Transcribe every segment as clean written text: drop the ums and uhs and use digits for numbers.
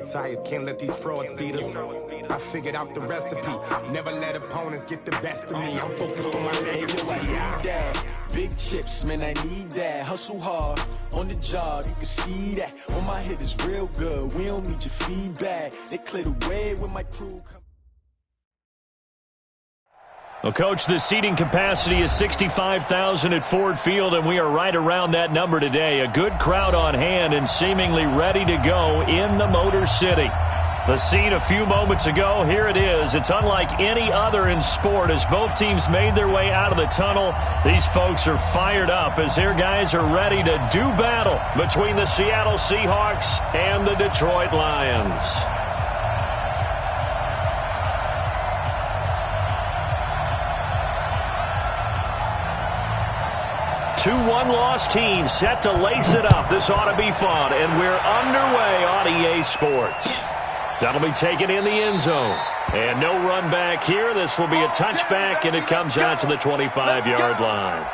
tired, can't let these frauds beat us. I figured out the recipe, never let opponents get the best of me. I'm focused on my legacy. Big chips, man, I need that. Hustle hard on the job, you can see that. On my head is real good, we don't need your feedback. They clear the way when my crew come. Well, Coach, the seating capacity is 65,000 at Ford Field, and we are right around that number today. A good crowd on hand and seemingly ready to go in the Motor City. The scene a few moments ago, here it is. It's unlike any other in sport as both teams made their way out of the tunnel. These folks are fired up as their guys are ready to do battle between the Seattle Seahawks and the Detroit Lions. 2 one-loss teams set to lace it up. This ought to be fun, and we're underway on EA Sports. That'll be taken in the end zone. And no run back here. This will be a touchback, and it comes out to the 25-yard line.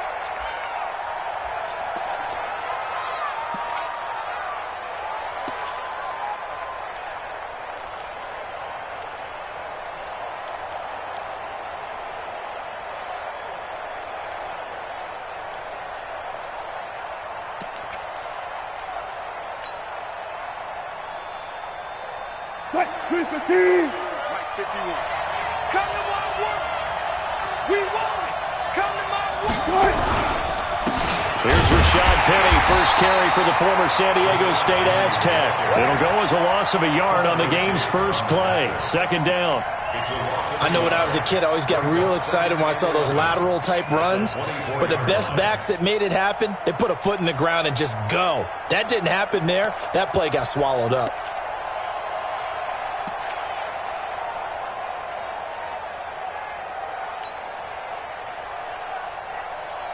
Right 51. Come to my work. We want it. Come to my work. Here's Rashad Penny, first carry for the former San Diego State Aztec. It'll go as a loss of a yard on the game's first play. Second down. I know when I was a kid, I always got real excited when I saw those lateral type runs. But the best backs that made it happen, they put a foot in the ground and just go. That didn't happen there. That play got swallowed up.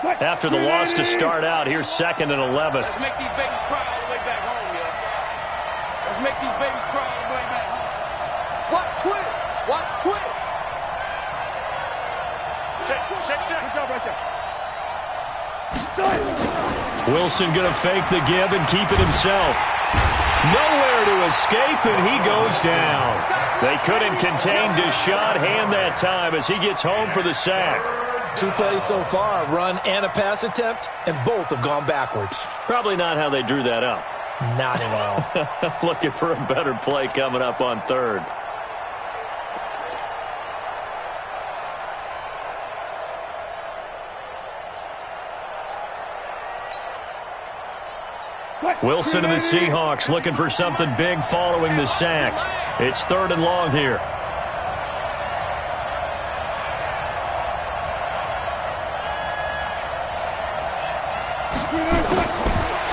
After the loss to start out, here's 2nd and 11. Let's make these babies cry all the way back home, yeah. Let's make these babies cry all the way back home. Watch twins. Watch twins. Check. Good job right there. Wilson going to fake the give and keep it himself. Nowhere to escape, and he goes down. They couldn't contain Deshaun Hand that time as he gets home for the sack. 2 plays so far, a run and a pass attempt, and both have gone backwards. Probably not how they drew that up. Not at all. Looking for a better play coming up on 3rd. Wilson and the Seahawks looking for something big following the sack. It's 3rd and long here.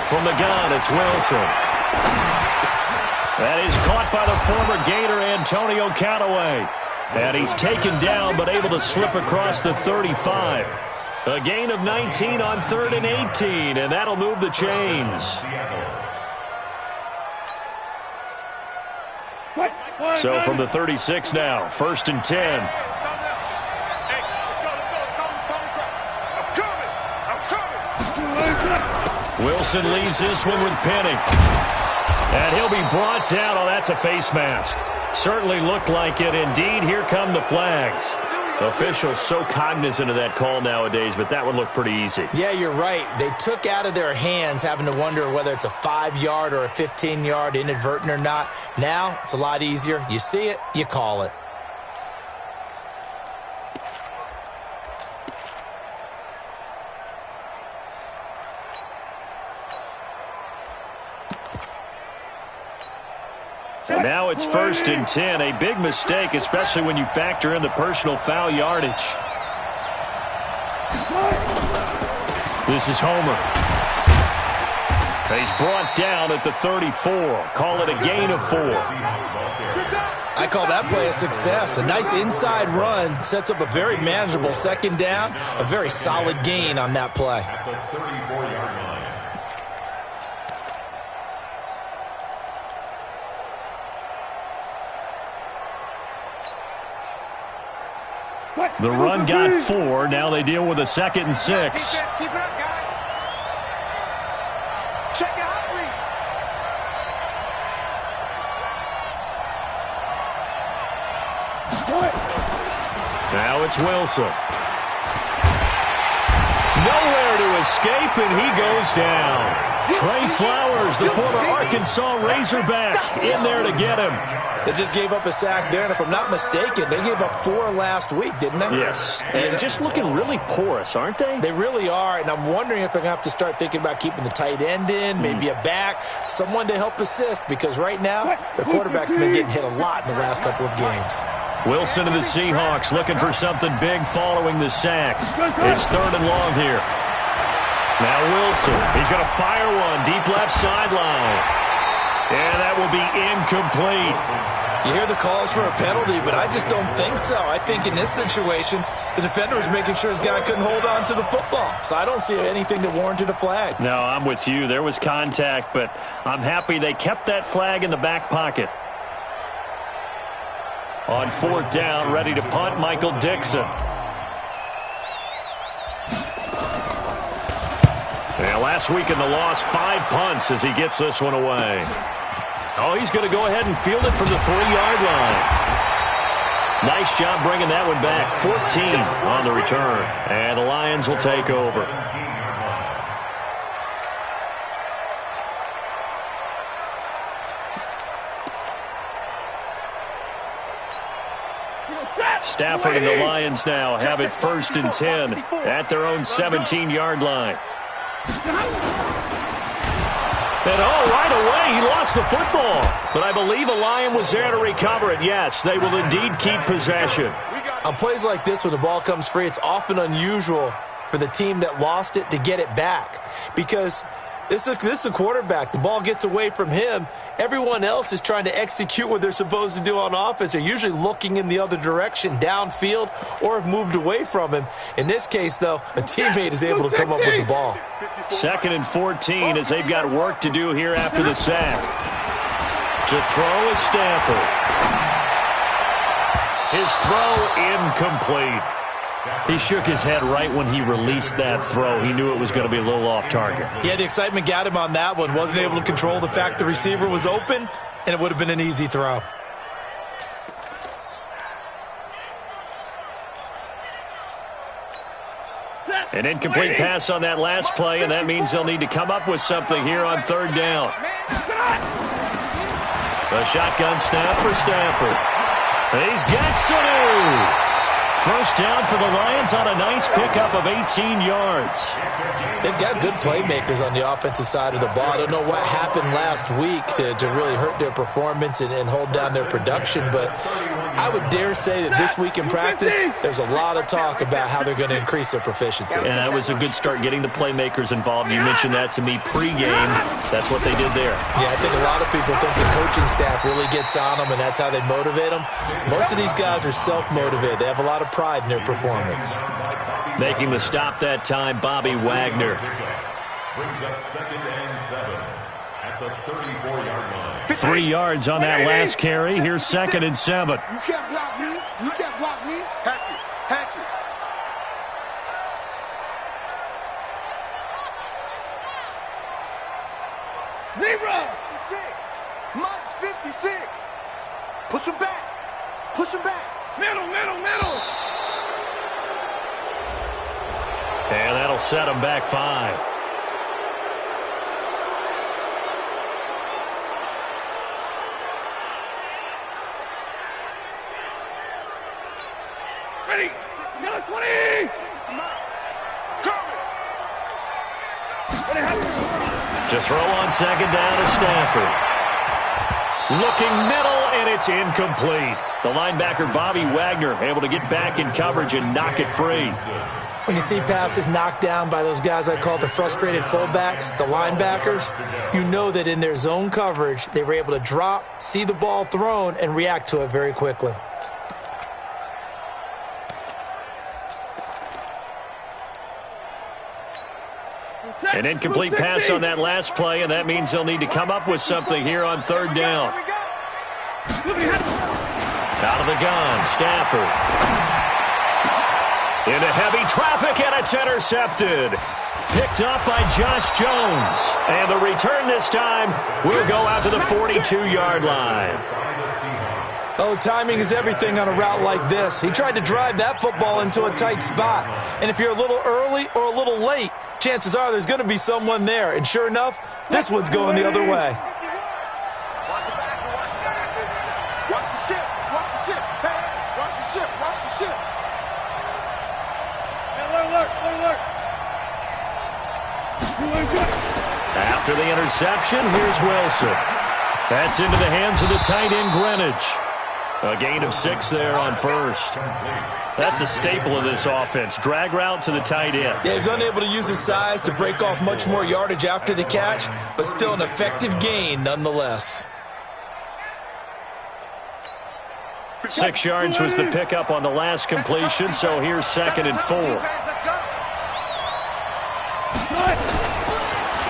From the gun, it's Wilson. That is caught by the former Gator Antonio Callaway. And he's taken down but able to slip across the 35. A gain of 19 on 3rd and 18, and that'll move the chains. So from the 36 now, 1st and 10. Wilson leaves this one with Penny. And he'll be brought down. Oh, that's a face mask. Certainly looked like it. Indeed, here come the flags. Officials so cognizant of that call nowadays, but that one looked pretty easy. Yeah, you're right. They took out of their hands having to wonder whether it's a 5-yard or a 15-yard inadvertent or not. Now, it's a lot easier. You see it, you call it. Now it's 1st and 10. A big mistake, especially when you factor in the personal foul yardage. This is Homer. He's brought down at the 34. Call it a gain of 4. I call that play a success. A nice inside run sets up a very manageable 2nd down. A very solid gain on that play. The run got 4. Now they deal with a 2nd and 6. Keep it up, guys. Check the hot read. Now it's Wilson. Nowhere to escape, and he goes down. Trey Flowers, the former Arkansas Razorback, in there to get him. They just gave up a sack there, and if I'm not mistaken, they gave up 4 last week, didn't they? Yes, and just looking really porous, aren't they? They really are, and I'm wondering if they're going to have to start thinking about keeping the tight end in, maybe a back, someone to help assist, because right now, their quarterback's been getting hit a lot in the last couple of games. Wilson of the Seahawks looking for something big following the sack. It's 3rd and long here. Now Wilson, he's going to fire one deep left sideline. And that will be incomplete. You hear the calls for a penalty, but I just don't think so. I think in this situation, the defender was making sure his guy couldn't hold on to the football. So I don't see anything that warranted a flag. No, I'm with you. There was contact, but I'm happy they kept that flag in the back pocket. On 4th down, ready to punt, Michael Dixon. Yeah, last week in the loss, 5 punts as he gets this one away. Oh, he's going to go ahead and field it from the 3-yard line. Nice job bringing that one back. 14 on the return. And the Lions will take over. Stafford and the Lions now have it 1st and 10 at their own 17-yard line. And right away, he lost the football. But I believe a Lion was there to recover it. Yes, they will indeed keep possession. On plays like this, when the ball comes free, it's often unusual for the team that lost it to get it back. Because this is the quarterback. The ball gets away from him. Everyone else is trying to execute what they're supposed to do on offense. They're usually looking in the other direction, downfield, or have moved away from him. In this case, though, a teammate is able to come up with the ball. 2nd and 14 as they've got work to do here after the sack. To throw is Stafford. His throw incomplete. He shook his head right when he released that throw. He knew it was going to be a little off target. Yeah, the excitement got him on that one. Wasn't able to control the fact the receiver was open, and it would have been an easy throw. An incomplete pass on that last play, and that means they'll need to come up with something here on 3rd down. A shotgun snap for Stafford. He's got Sanu. 1st down for the Lions on a nice pickup of 18 yards. They've got good playmakers on the offensive side of the ball. I don't know what happened last week to really hurt their performance and hold down their production, but I would dare say that this week in practice, there's a lot of talk about how they're going to increase their proficiency. And that was a good start getting the playmakers involved. You mentioned that to me pregame. That's what they did there. Yeah, I think a lot of people think the coaching staff really gets on them, and that's how they motivate them. Most of these guys are self-motivated. They have a lot of pride in their performance. Making the stop that time, Bobby Wagner. Brings up 2nd and 7 at the 34-yard line. 3 yards on that last carry. Here's 2nd and 7. You can't block me. You can't block me. Hatchet. Hatchet. Zero. 56. Mike's 56. Push him back. Push him back. Middle, middle, middle. And that'll set him back 5. Ready. Middle 20. To throw on 2nd down to Stafford. Looking middle, and it's incomplete. The linebacker, Bobby Wagner, able to get back in coverage and knock it free. When you see passes knocked down by those guys I call the frustrated fullbacks, the linebackers, you know that in their zone coverage, they were able to drop, see the ball thrown, and react to it very quickly. An incomplete pass on that last play, and that means they'll need to come up with something here on 3rd down. Out of the gun, Stafford. Into heavy traffic, and it's intercepted. Picked up by Josh Jones. And the return this time will go out to the 42-yard line. Oh, know, timing is everything on a route like this. He tried to drive that football into a tight spot. And if you're a little early or a little late, chances are there's going to be someone there. And sure enough, this one's going the other way. After the interception, here's Wilson. That's into the hands of the tight end, Greenwich. A gain of 6 there on first. That's a staple of this offense. Drag route to the tight end. Yeah, he was unable to use his size to break off much more yardage after the catch, but still an effective gain nonetheless. 6 yards was the pickup on the last completion, so here's 2nd and 4.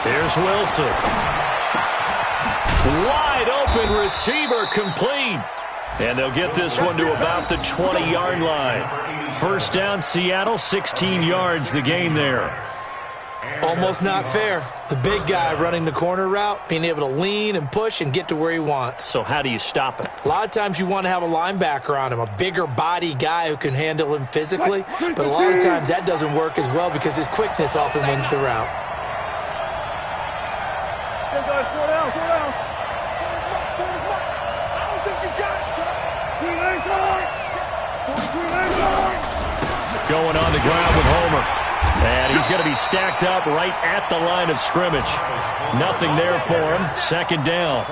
Here's Wilson. Wide open receiver, complete. And they'll get this one to about the 20-yard line. First down, Seattle, 16 yards the gain there. Almost not fair. The big guy running the corner route, being able to lean and push and get to where he wants. So how do you stop it? A lot of times you want to have a linebacker on him, a bigger body guy who can handle him physically. But a lot of times that doesn't work as well because his quickness often wins the route. Going on the ground with Homer. And he's going to be stacked up right at the line of scrimmage. Nothing there for him. 2nd down.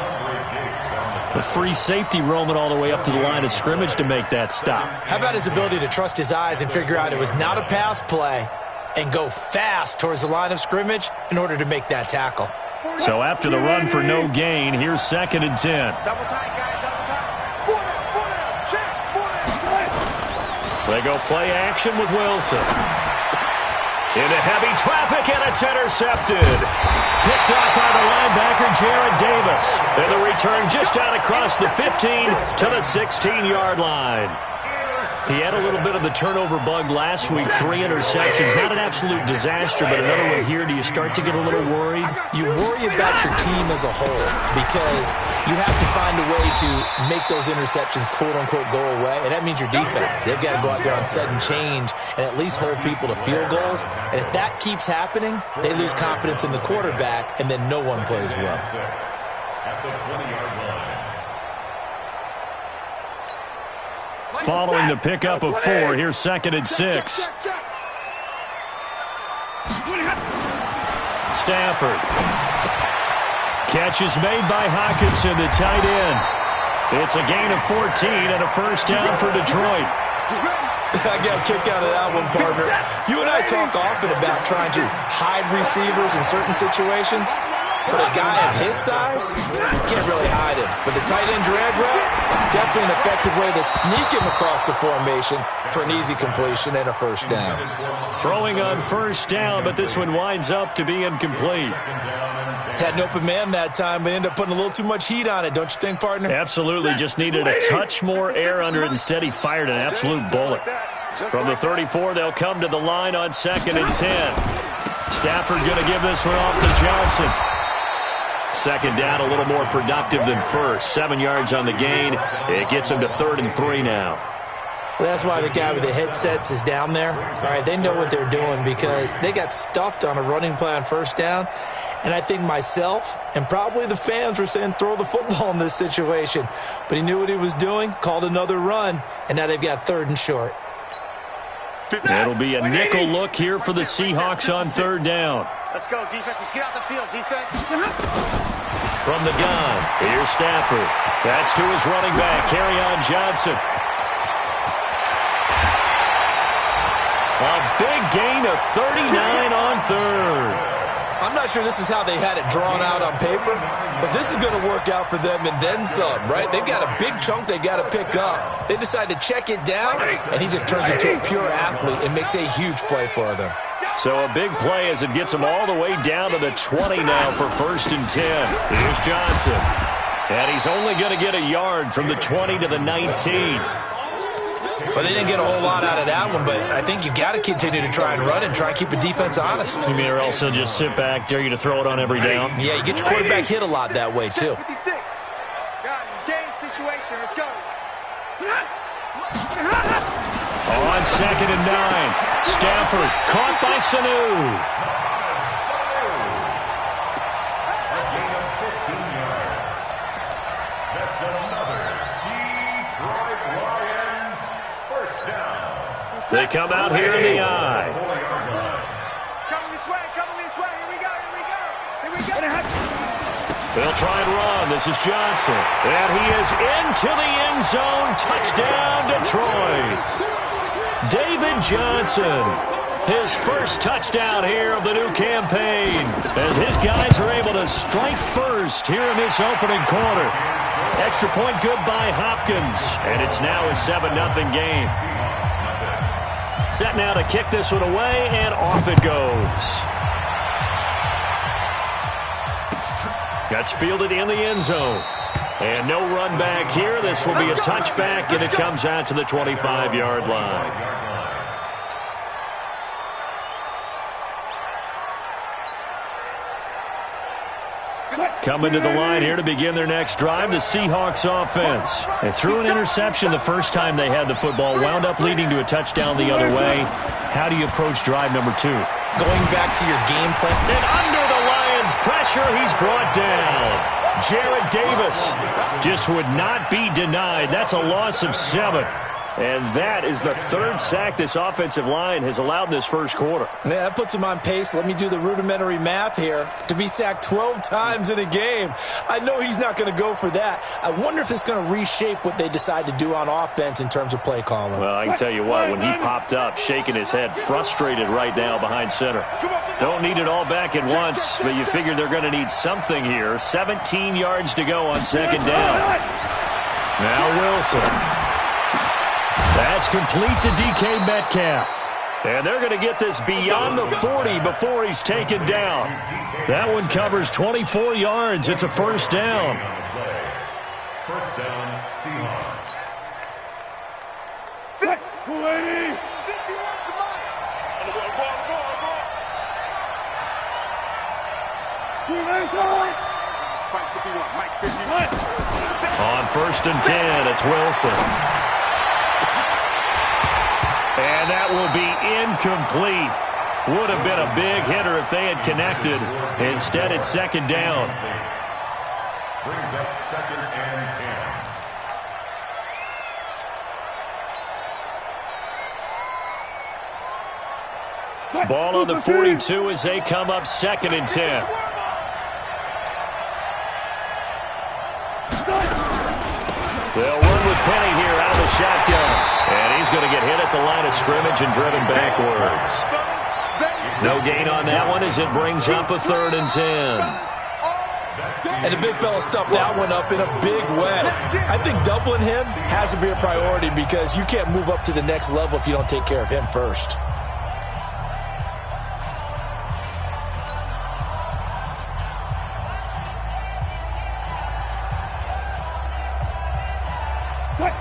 The free safety roaming all the way up to the line of scrimmage to make that stop. How about his ability to trust his eyes and figure out it was not a pass play and go fast towards the line of scrimmage in order to make that tackle. So after the run for no gain, here's 2nd and 10. Double tight, guys, double tight. 4 down, check, 4 down. They go play action with Wilson. Into heavy traffic, and it's intercepted. Picked off by the linebacker, Jared Davis. And the return just out across the 15 to the 16-yard line. He had a little bit of the turnover bug last week, 3 interceptions. Not an absolute disaster, but another one here. Do you start to get a little worried? You worry about your team as a whole because you have to find a way to make those interceptions, quote-unquote, go away, and that means your defense. They've got to go out there on sudden change and at least hold people to field goals, and if that keeps happening, they lose confidence in the quarterback, and then no one plays well. At the 20-yard line. Following the pickup of 4, here's 2nd and 6. Stafford. Catch is made by Hockenson, the tight end. It's a gain of 14 and a first down for Detroit. I got a kick out of that one, partner. You and I talk often about trying to hide receivers in certain situations. But a guy of his size, you can't really hide him. But the tight end drag route, definitely an effective way to sneak him across the formation for an easy completion and a first down. Throwing on first down, but this one winds up to be incomplete. Had an open man that time, but ended up putting a little too much heat on it, don't you think, partner? Absolutely. Just needed a touch more air under it. Instead, he fired an absolute bullet. From the 34, they'll come to the line on 2nd and 10. Stafford going to give this one off to Johnson. 2nd down, a little more productive than first. 7 yards on the gain. It gets him to 3rd and 3 now. Well, that's why the guy with the headsets is down there. All right, they know what they're doing because they got stuffed on a running play on first down. And I think myself and probably the fans were saying throw the football in this situation. But he knew what he was doing, called another run, and now they've got 3rd and short. It'll be a nickel look here for the Seahawks on 3rd down. Let's go, defense. Let's get out the field, defense. From the gun, here's Stafford. That's to his running back, Kerryon Johnson. A big gain of 39 on 3rd. I'm not sure this is how they had it drawn out on paper, but this is going to work out for them and then some, right? They've got a big chunk they got to pick up. They decide to check it down, and he just turns into a pure athlete and makes a huge play for them. So a big play as it gets him all the way down to the 20 now for 1st and 10. Here's Johnson. And he's only going to get a yard from the 20 to the 19. Well, they didn't get a whole lot out of that one, but I think you've got to continue to try and run and try and keep the defense honest. You mean or else they'll just sit back, dare you to throw it on every down? Yeah, you get your quarterback hit a lot that way, too. 56. Guys, it's game situation. Let's go. On 2nd and 9. Stafford caught by Sanu. A gain of 15 yards. That's another Detroit Lions first down. They come out here in the eye. Coming this way, coming this way. Here we go, here we go. Here we go. They'll try and run. This is Johnson. And he is into the end zone. Touchdown, Detroit. David Johnson, his first touchdown here of the new campaign, as his guys are able to strike first here in this opening quarter. Extra point good by Hopkins, and it's now a 7-0 game. Set now to kick this one away, and off it goes. That's fielded in the end zone. And no run back here. This will be a touchback, and it comes out to the 25-yard line. Coming to the line here to begin their next drive, the Seahawks offense. They threw an interception the first time they had the football, wound up leading to a touchdown the other way. How do you approach drive number 2? Going back to your game plan. And under the Lions' pressure, he's brought down. Jarrett Davis just would not be denied. That's a loss of 7. And that is the 3rd sack this offensive line has allowed in this first quarter. Yeah, that puts him on pace. Let me do the rudimentary math here. To be sacked 12 times in a game. I know he's not going to go for that. I wonder if it's going to reshape what they decide to do on offense in terms of play calling. Well, I can tell you what, when he popped up, shaking his head, frustrated right now behind center. Don't need it all back at once, but you figure they're going to need something here. 17 yards to go on 2nd down. Now Wilson. That's complete to DK Metcalf. And they're going to get this beyond the 40 before he's taken down. That one covers 24 yards. It's a first down. First down, Seahawks. 280. On 1st and 10, it's Wilson. And that will be incomplete. Would have been a big hitter if they had connected. Instead, it's 2nd down. Brings up 2nd and 10. Ball on the 42 as they come up 2nd and 10. They'll run with Penny here out of the shotgun. And he's going to get hit at the line of scrimmage and driven backwards. No gain on that one as it brings up a 3rd and 10. And the big fella stuffed that one up in a big way. I think doubling him has to be a priority because you can't move up to the next level if you don't take care of him first.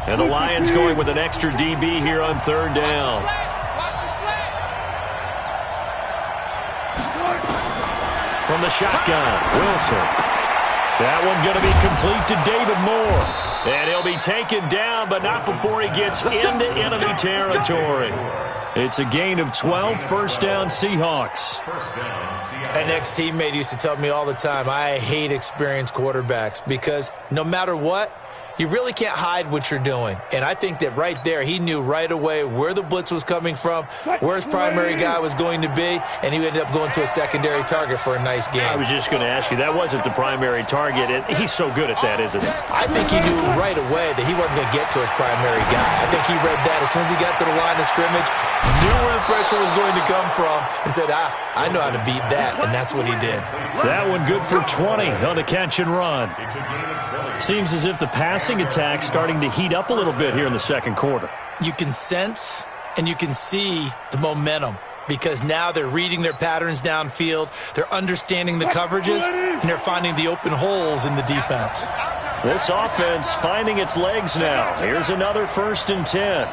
And the Lions going with an extra DB here on 3rd down. From the shotgun, Wilson. That one going to be complete to David Moore. And he'll be taken down, but not before he gets into enemy territory. It's a gain of 12, first down Seahawks. An ex-teammate used to tell me all the time, I hate experienced quarterbacks because no matter what, you really can't hide what you're doing. And I think that right there, he knew right away where the blitz was coming from, where his primary guy was going to be, and he ended up going to a secondary target for a nice game. I was just going to ask you, that wasn't the primary target. He's so good at that, isn't he? I think he knew right away that he wasn't going to get to his primary guy. I think he read that as soon as he got to the line of scrimmage, knew where the pressure was going to come from, and said, I know how to beat that, and that's what he did. That one good for 20 on the catch and run. Seems as if the passing attack's starting to heat up a little bit here in the second quarter. You can sense and you can see the momentum because now they're reading their patterns downfield, they're understanding the coverages, and they're finding the open holes in the defense. This offense finding its legs now. Here's another 1st and 10.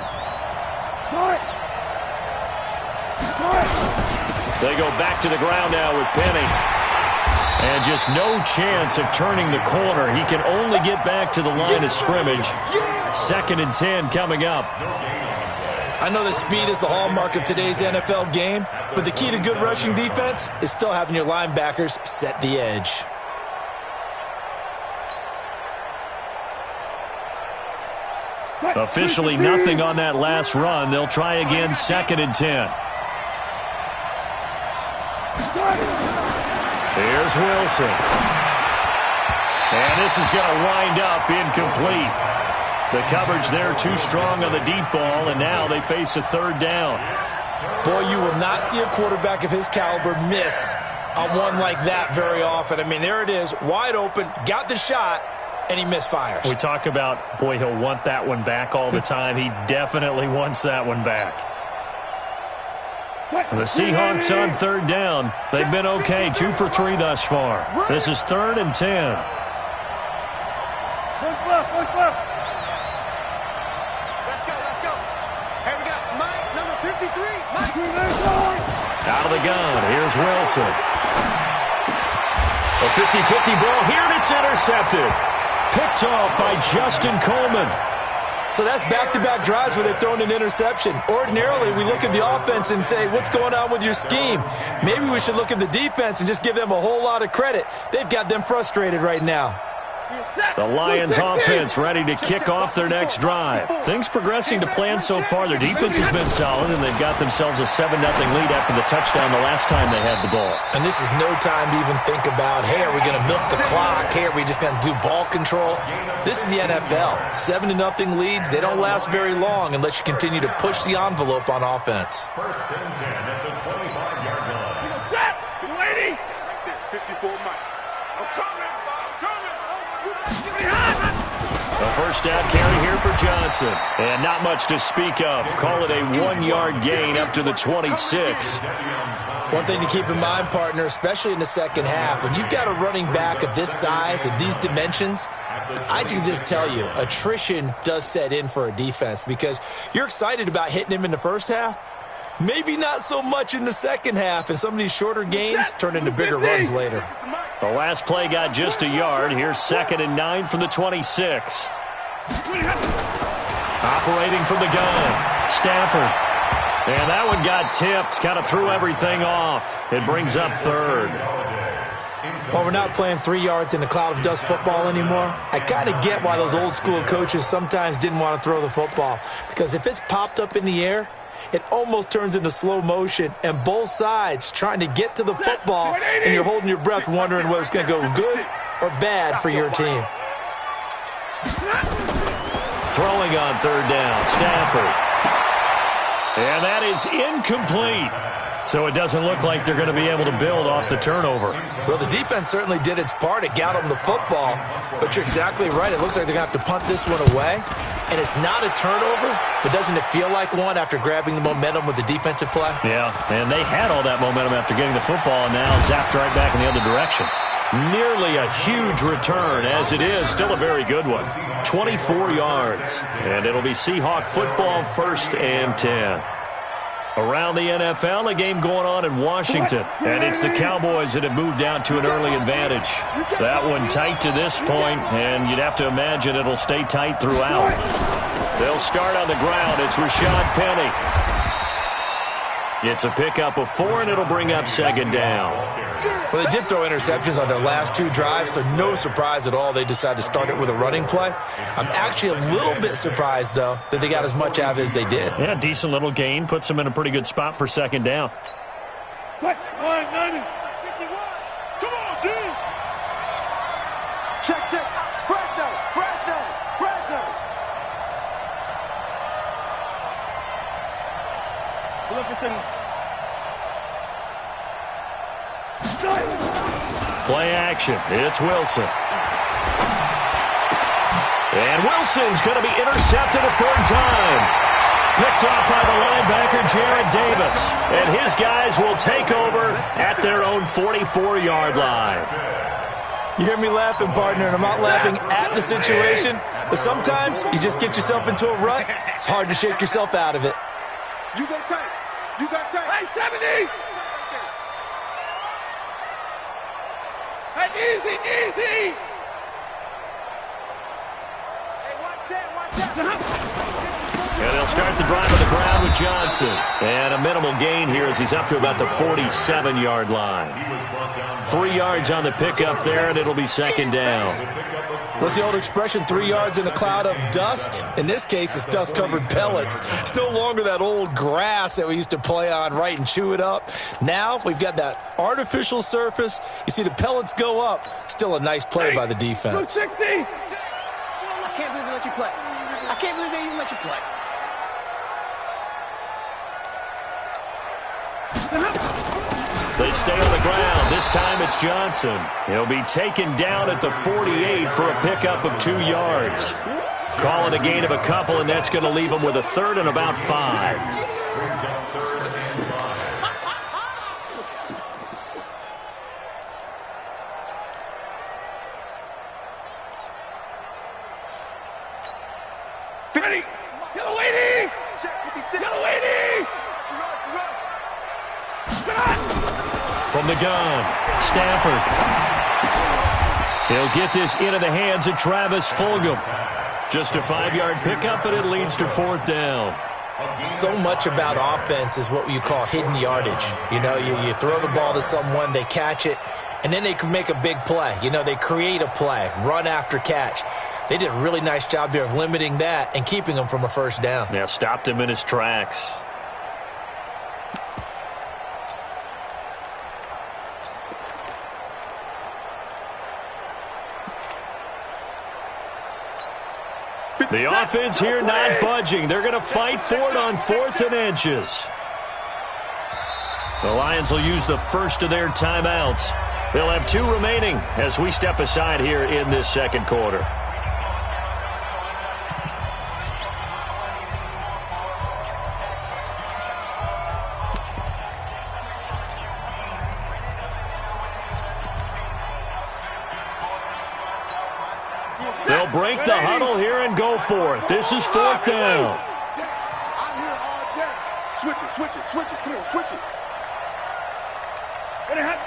They go back to the ground now with Penny. And just no chance of turning the corner. He can only get back to the line of scrimmage. 2nd and 10 coming up. I know that speed is the hallmark of today's NFL game, but the key to good rushing defense is still having your linebackers set the edge. Officially nothing on that last run. They'll try again, 2nd and 10. Here's Wilson. And this is going to wind up incomplete. The coverage there too strong on the deep ball, and now they face a 3rd down. Boy, you will not see a quarterback of his caliber miss on one like that very often. I mean, there it is, wide open, got the shot, and he misfires. We talk about, boy, he'll want that one back all the time. He definitely wants that one back. The Seahawks on 3rd down. They've been okay, 2 for 3 thus far. This is 3rd and 10. Let's go. Hey, we got Mike, number 53. Mike. Out of the gun, here's Wilson. A 50-50 ball here, and it's intercepted. Picked off by Justin Coleman. So that's back-to-back drives where they've thrown an interception. Ordinarily, we look at the offense and say, what's going on with your scheme? Maybe we should look at the defense and just give them a whole lot of credit. They've got them frustrated right now. The Lions offense ready to kick off their next drive. Things progressing to plan so far. Their defense has been solid, and they've got themselves a 7-0 lead after the touchdown the last time they had the ball. And this is no time to even think about, hey, are we going to milk the clock? Hey, are we just going to do ball control? This is the NFL. 7-0 leads, they don't last very long unless you continue to push the envelope on offense. 1st and 10 at the 25-yard line. Lady. 54 Mike. I'm coming. A 1st down carry here for Johnson. And not much to speak of. Call it a 1-yard gain up to the 26. One thing to keep in mind, partner, especially in the second half, when you've got a running back of this size, of these dimensions, I can just tell you, attrition does set in for a defense because you're excited about hitting him in the first half. Maybe not so much in the second half, and some of these shorter gains turn into bigger runs later. The last play got just a yard. Here's 2nd and 9 from the 26. Operating from the gun, Stafford. And that one got tipped, kind of threw everything off. It brings up 3rd. Well, we're not playing 3 yards in a cloud of dust football anymore. I kind of get why those old school coaches sometimes didn't want to throw the football, because if it's popped up in the air, it almost turns into slow motion, and both sides trying to get to the football, and you're holding your breath wondering whether it's going to go good or bad for your team. Throwing on 3rd down, Stafford. And that is incomplete. So it doesn't look like they're going to be able to build off the turnover. Well, the defense certainly did its part. It got them the football, but you're exactly right. It looks like they're going to have to punt this one away. And it's not a turnover, but doesn't it feel like one after grabbing the momentum with the defensive play? Yeah, and they had all that momentum after getting the football, and now zapped right back in the other direction. Nearly a huge return, as it is still a very good one. 24 yards, and it'll be Seahawk football, 1st and 10. Around the NFL, a game going on in Washington, and it's the Cowboys that have moved out to an early advantage. That one tight to this point, and you'd have to imagine it'll stay tight throughout. They'll start on the ground. It's Rashad Penny. It's a pickup of 4, and it'll bring up 2nd down. Well, they did throw interceptions on their last 2 drives, so no surprise at all they decided to start it with a running play. I'm actually a little bit surprised, though, that they got as much out of it as they did. Yeah, decent little gain. Puts them in a pretty good spot for 2nd down. Come on, D. Check. Fresno. Look at them. Play action. It's Wilson. And Wilson's going to be intercepted a 3rd time. Picked off by the linebacker, Jared Davis. And his guys will take over at their own 44-yard line. You hear me laughing, partner, and I'm not laughing at the situation, but sometimes you just get yourself into a rut. It's hard to shake yourself out of it. You got tight. Hey, 70. Easy, easy. Hey, watch that. And they'll start the drive on the ground with Johnson. And a minimal gain here as he's up to about the 47-yard line. 3 yards on the pickup there, and it'll be second down. What's the old expression, 3 yards in a cloud of dust? In this case, it's dust-covered pellets. It's no longer that old grass that we used to play on, right, and chew it up. Now we've got that artificial surface. You see the pellets go up. Still a nice play by the defense. 260. I can't believe they let you play. I can't believe they even let you play. They stay on the ground. This time it's Johnson. He'll be taken down at the 48 for a pickup of 2 yards. Call it a gain of a couple, and that's going to leave him with a third and about 5. Ready. Yellow lady. Yellow lady. From the gun, Stafford. He'll get this into the hands of Travis Fulgham. Just a 5-yard pickup, but it leads to fourth down. So much about offense is what you call hidden yardage. You know, you throw the ball to someone, they catch it, and then they can make a big play. You know, they create a play, run after catch. They did a really nice job there of limiting that and keeping him from a first down. Yeah, stopped him in his tracks. The offense here not budging. They're going to fight for it on 4th and inches. The Lions will use the first of their timeouts. They'll have 2 remaining as we step aside here in this second quarter. They'll break the huddle here and go for it. This is 4th down. I'm here all day. Switch it, switch it, switch it. Come on, switch it. And it had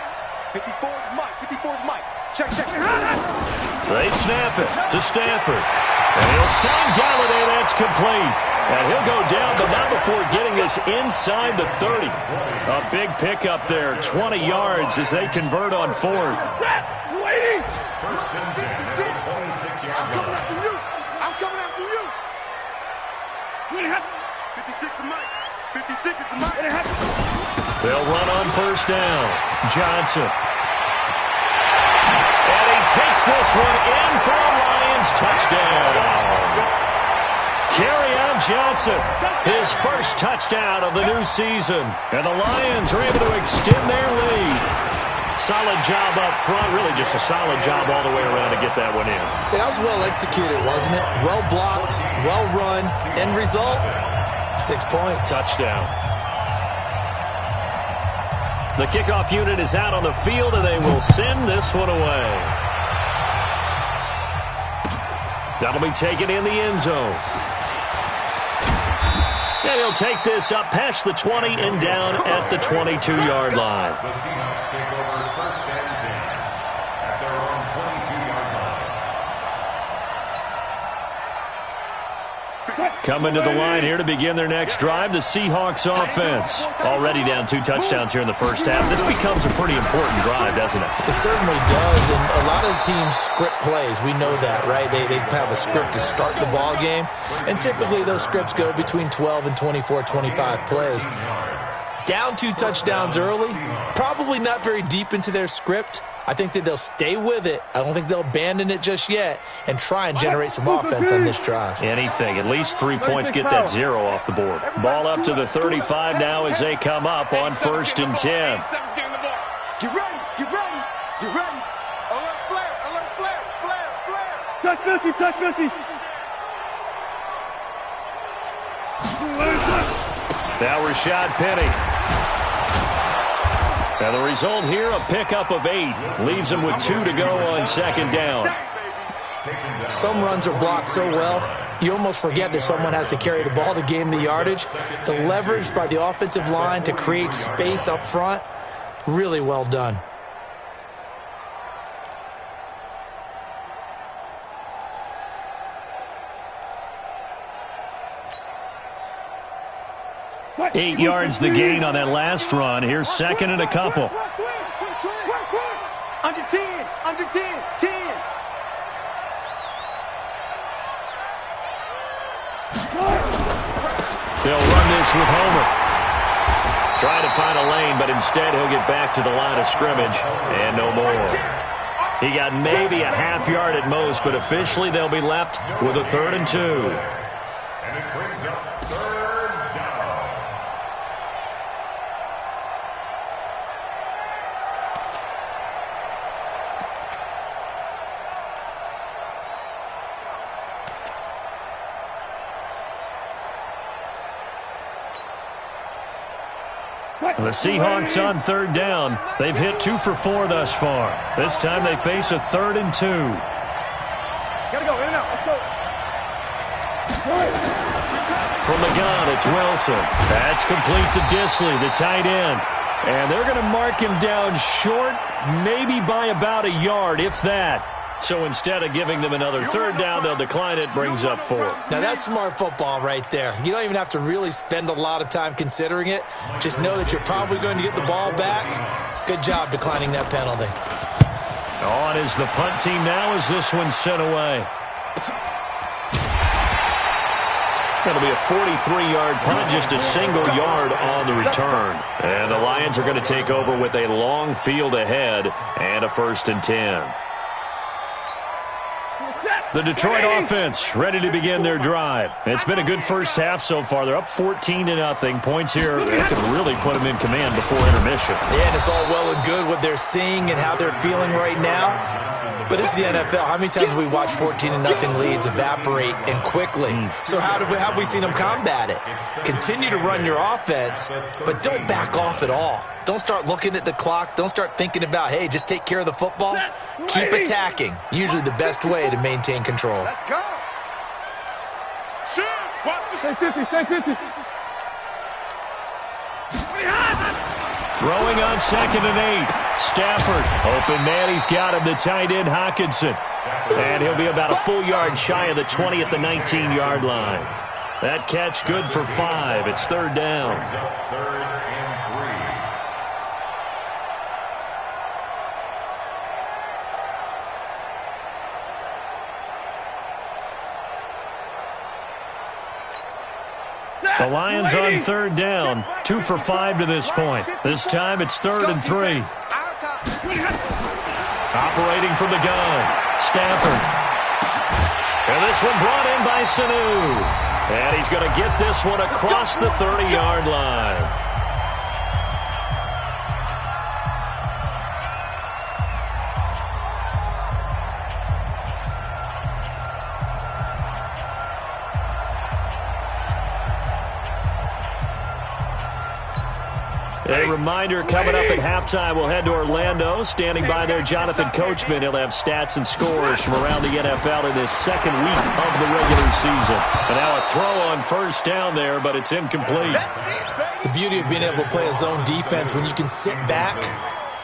54's Mike. 54's Mike. Check, check. They snap it to Stafford. And he'll find Galladay. That's complete. And he'll go down, but not before getting this inside the 30. A big pickup there, 20 yards as they convert on 4th. Waiting. First and 10, 26-yard I'm coming line. after you. I'm coming after you. 56 is Mike. 56 is Mike. They'll run on first down. Johnson. And he takes this one in for a Lions touchdown. Kerryon Johnson, his first touchdown of the new season. And the Lions are able to extend their lead. Solid job up front. Really just a solid job all the way around to get that one in. That was well executed, wasn't it? Well blocked, well run. End result, 6 points. Touchdown. The kickoff unit is out on the field, and they will send this one away. That'll be taken in the end zone. And he'll take this up past the 20 and down at the 22-yard line. The Seahawks take over first and 10 at their own 22-yard line. Coming to the line here to begin their next drive, the Seahawks offense. Already down 2 touchdowns here in the first half. This becomes a pretty important drive, doesn't it? It certainly does, and a lot of teams script plays. We know that, right? They have a script to start the ball game, and typically those scripts go between 12 and 24, 25 plays. Down 2 touchdowns early, probably not very deep into their script. I think that they'll stay with it. I don't think they'll abandon it just yet and try and generate some offense on this drive. Anything. At least 3 points get that 0 off the board. Ball up to the 35 now as they come up on first and 10. Get ready, get ready, get ready. Alert flare, alert flare, flare, flare. Touch 50, touch 50. Now Rashad Penny. Now the result here, a pickup of 8. Leaves him with 2 to go on second down. Some runs are blocked so well, you almost forget that someone has to carry the ball to gain the yardage. The leverage by the offensive line to create space up front, really well done. 8 yards the gain on that last run. Here's second and a couple. Under 10, under 10, 10. They'll run this with Homer. Trying to find a lane, but instead he'll get back to the line of scrimmage and no more. He got maybe a half yard at most, but officially they'll be left with a 3rd and 2. And it brings up 3rd down. The Seahawks on 3rd down. They've hit 2 for 4 thus far. This time they face a 3rd and 2. Gotta go, in and out, let's go. From the gun, it's Wilson. That's complete to Disley, the tight end. And they're going to mark him down short, maybe by about a yard, if that. So instead of giving them another 3rd down, they'll decline it, brings up 4. Now, that's smart football right there. You don't even have to really spend a lot of time considering it. Just know that you're probably going to get the ball back. Good job declining that penalty. On is the punt team now as this one's sent away. That'll be a 43-yard punt, just a single yard on the return. And the Lions are going to take over with a long field ahead and a 1st and 10. The Detroit offense ready to begin their drive. It's been a good first half so far. They're up 14-0. Points here that can really put them in command before intermission. Yeah, and it's all well and good what they're seeing and how they're feeling right now. But it's the NFL. How many times have we watched 14-0 leads evaporate and quickly? So how have we seen them combat it? Continue to run your offense, but don't back off at all. Don't start looking at the clock. Don't start thinking about, hey, just take care of the football. Keep attacking. Usually the best way to maintain control. Let's go. Shoot. Watch the stay 50, stay 50. Throwing on 2nd and 8. Stafford, open man, he's got him, the tight end Hockenson. And he'll be about a full yard shy of the 20 at the 19-yard line. That catch good for 5. It's 3rd down. Brings up 3rd and 3. The Lions on 3rd down. 2 for 5 to this point. This time it's 3rd and 3. Operating from the gun, Stafford. And this one brought in by Sanu. And he's going to get this one across the 30-yard line. A reminder, coming up at halftime, we'll head to Orlando. Standing by there, Jonathan Coachman. He'll have stats and scores from around the NFL in this 2nd week of the regular season. And now a throw on 1st down there, but it's incomplete. The beauty of being able to play a zone defense, when you can sit back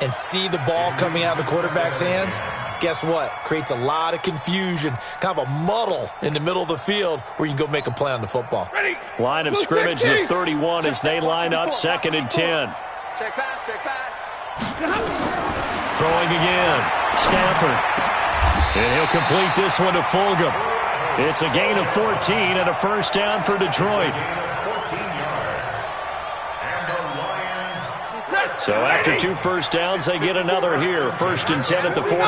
and see the ball coming out of the quarterback's hands, guess what? Creates a lot of confusion, kind of a muddle in the middle of the field where you can go make a play on the football. Line of scrimmage, the 31 as they line up, 2nd and 10. Check pass, check pass. Throwing again, Stafford. And he'll complete this one to Fulgham. It's a gain of 14 and a 1st down for Detroit. So after 2 first downs, they get another here. 1st and 10 at the 45.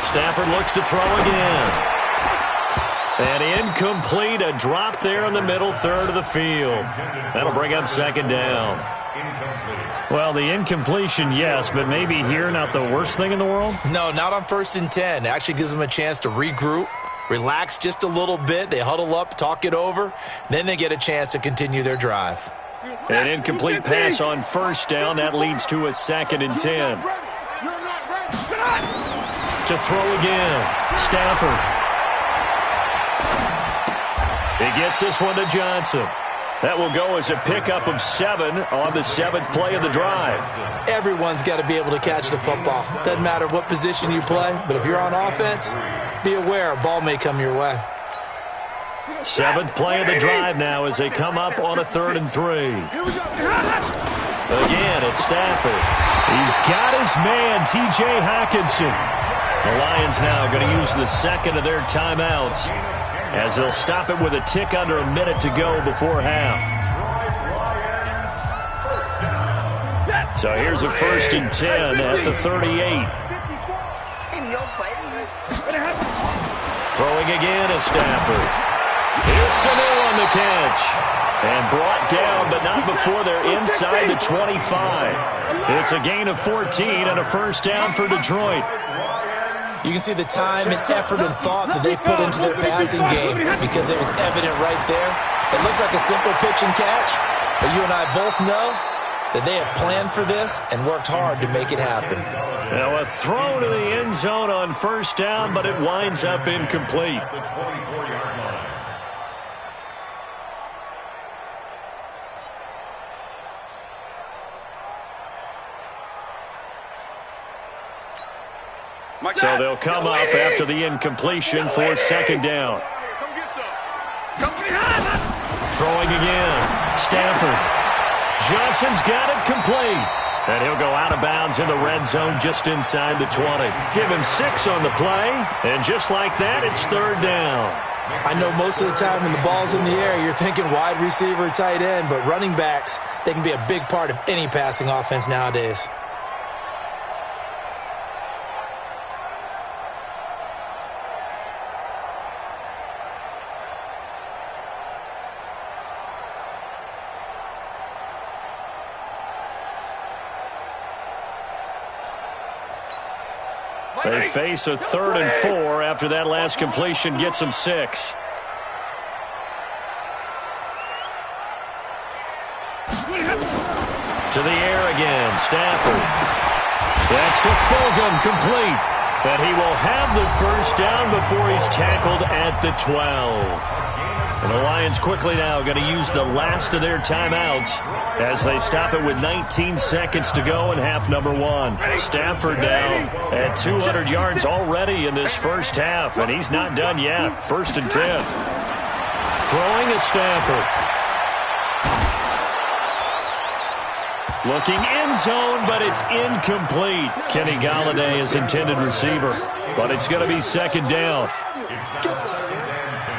Stafford looks to throw again. And incomplete, a drop there in the middle 3rd of the field. That'll bring up 2nd down. Well, the incompletion, yes, but maybe here not the worst thing in the world? No, not on 1st and 10. It actually gives them a chance to regroup, relax just a little bit. They huddle up, talk it over. Then they get a chance to continue their drive. An incomplete pass on 1st down. That leads to a 2nd and 10. To throw again, Stafford. He gets this one to Johnson. That will go as a pickup of 7 on the 7th play of the drive. Everyone's got to be able to catch the football. Doesn't matter what position you play, but if you're on offense, be aware a ball may come your way. Seventh play of the drive now as they come up on a 3rd and 3. Again, it's Stafford. He's got his man, T.J. Hockenson. The Lions now going to use the second of their timeouts as they'll stop it with a tick under a minute to go before half. So here's a 1st and 10 at the 38. In your face. Throwing again is Stafford. Here's Sanu on the catch. And brought down, but not before they're inside the 25. It's a gain of 14 and a 1st down for Detroit. You can see the time and effort and thought that they put into their passing game because it was evident right there. It looks like a simple pitch and catch, but you and I both know that they have planned for this and worked hard to make it happen. Now a throw to the end zone on 1st down, but it winds up incomplete. The 24-yard line. So they'll come up after the incompletion for 2nd down. Throwing again. Stafford. Johnson's got it complete. And he'll go out of bounds in the red zone just inside the 20. Give him 6 on the play. And just like that, it's 3rd down. I know most of the time when the ball's in the air, you're thinking wide receiver, tight end, but running backs, they can be a big part of any passing offense nowadays. They face a 3rd and 4 after that last completion gets them 6. To the air again, Stafford. That's to Fulgham, complete. But he will have the 1st down before he's tackled at the 12. And the Lions quickly now going to use the last of their timeouts as they stop it with 19 seconds to go in half number 1. Stafford now at 200 yards already in this 1st half, and he's not done yet. 1st and 10. Throwing is Stafford. Looking end zone, but it's incomplete. Kenny Golladay is intended receiver, but it's going to be 2nd down. It's now 2nd and 10.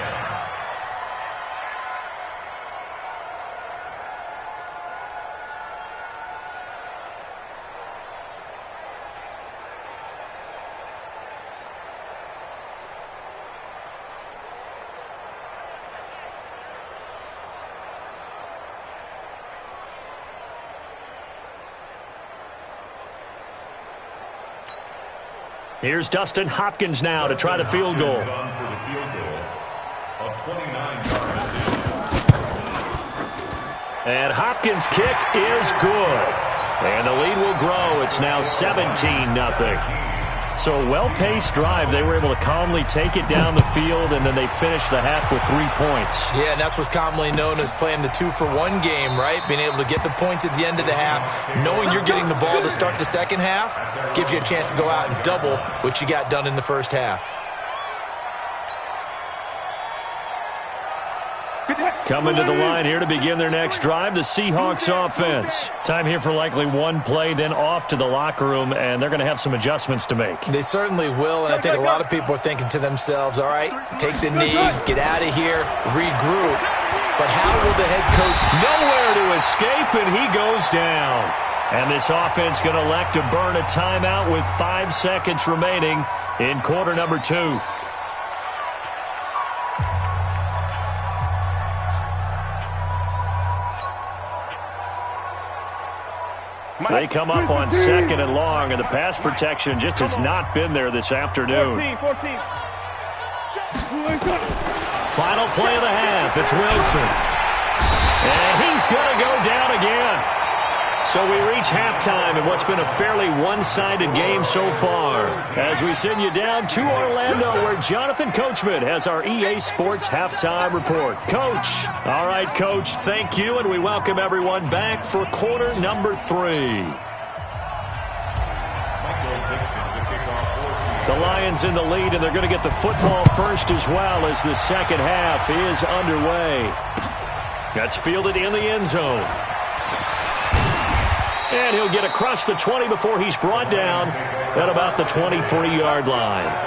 Here's Dustin Hopkins now to try the field goal. And Hopkins' kick is good. And the lead will grow. It's now 17-0. So a well-paced drive. They were able to calmly take it down the field, and then they finished the half with 3 points. Yeah, and that's what's commonly known as playing the 2-for-1 game, right? Being able to get the points at the end of the half, knowing you're getting the ball to start the 2nd half, gives you a chance to go out and double what you got done in the 1st half. Coming to the line here to begin their next drive, the Seahawks offense. Time here for likely one play, then off to the locker room, and they're going to have some adjustments to make. They certainly will, and I think a lot of people are thinking to themselves, all right, take the knee, get out of here, regroup. But how will the head coach... Nowhere to escape, and he goes down. And this offense going to elect to burn a timeout with 5 seconds remaining in quarter number 2. They come up on 2nd and long, and the pass protection just has not been there this afternoon. 14. Final play of the half. It's Wilson. And he's going to go down again. So we reach halftime in what's been a fairly one-sided game so far, as we send you down to Orlando, where Jonathan Coachman has our EA Sports halftime report. Coach. All right, Coach, thank you, and we welcome everyone back for quarter number 3. The Lions in the lead, and they're going to get the football first as well as the second half is underway. That's fielded in the end zone. And he'll get across the 20 before he's brought down at about the 23-yard line.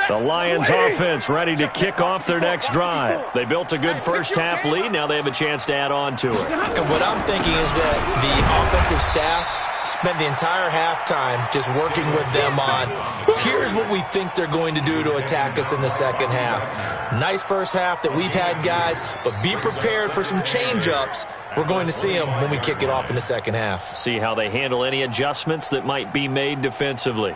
The Lions offense ready to kick off their next drive. They built a good first half lead. Now they have a chance to add on to it. And what I'm thinking is that the offensive staff spent the entire halftime just working with them on, here's what we think they're going to do to attack us in the second half. Nice first half that we've had, guys, but be prepared for some change-ups. We're going to see them when we kick it off in the second half. See how they handle any adjustments that might be made defensively.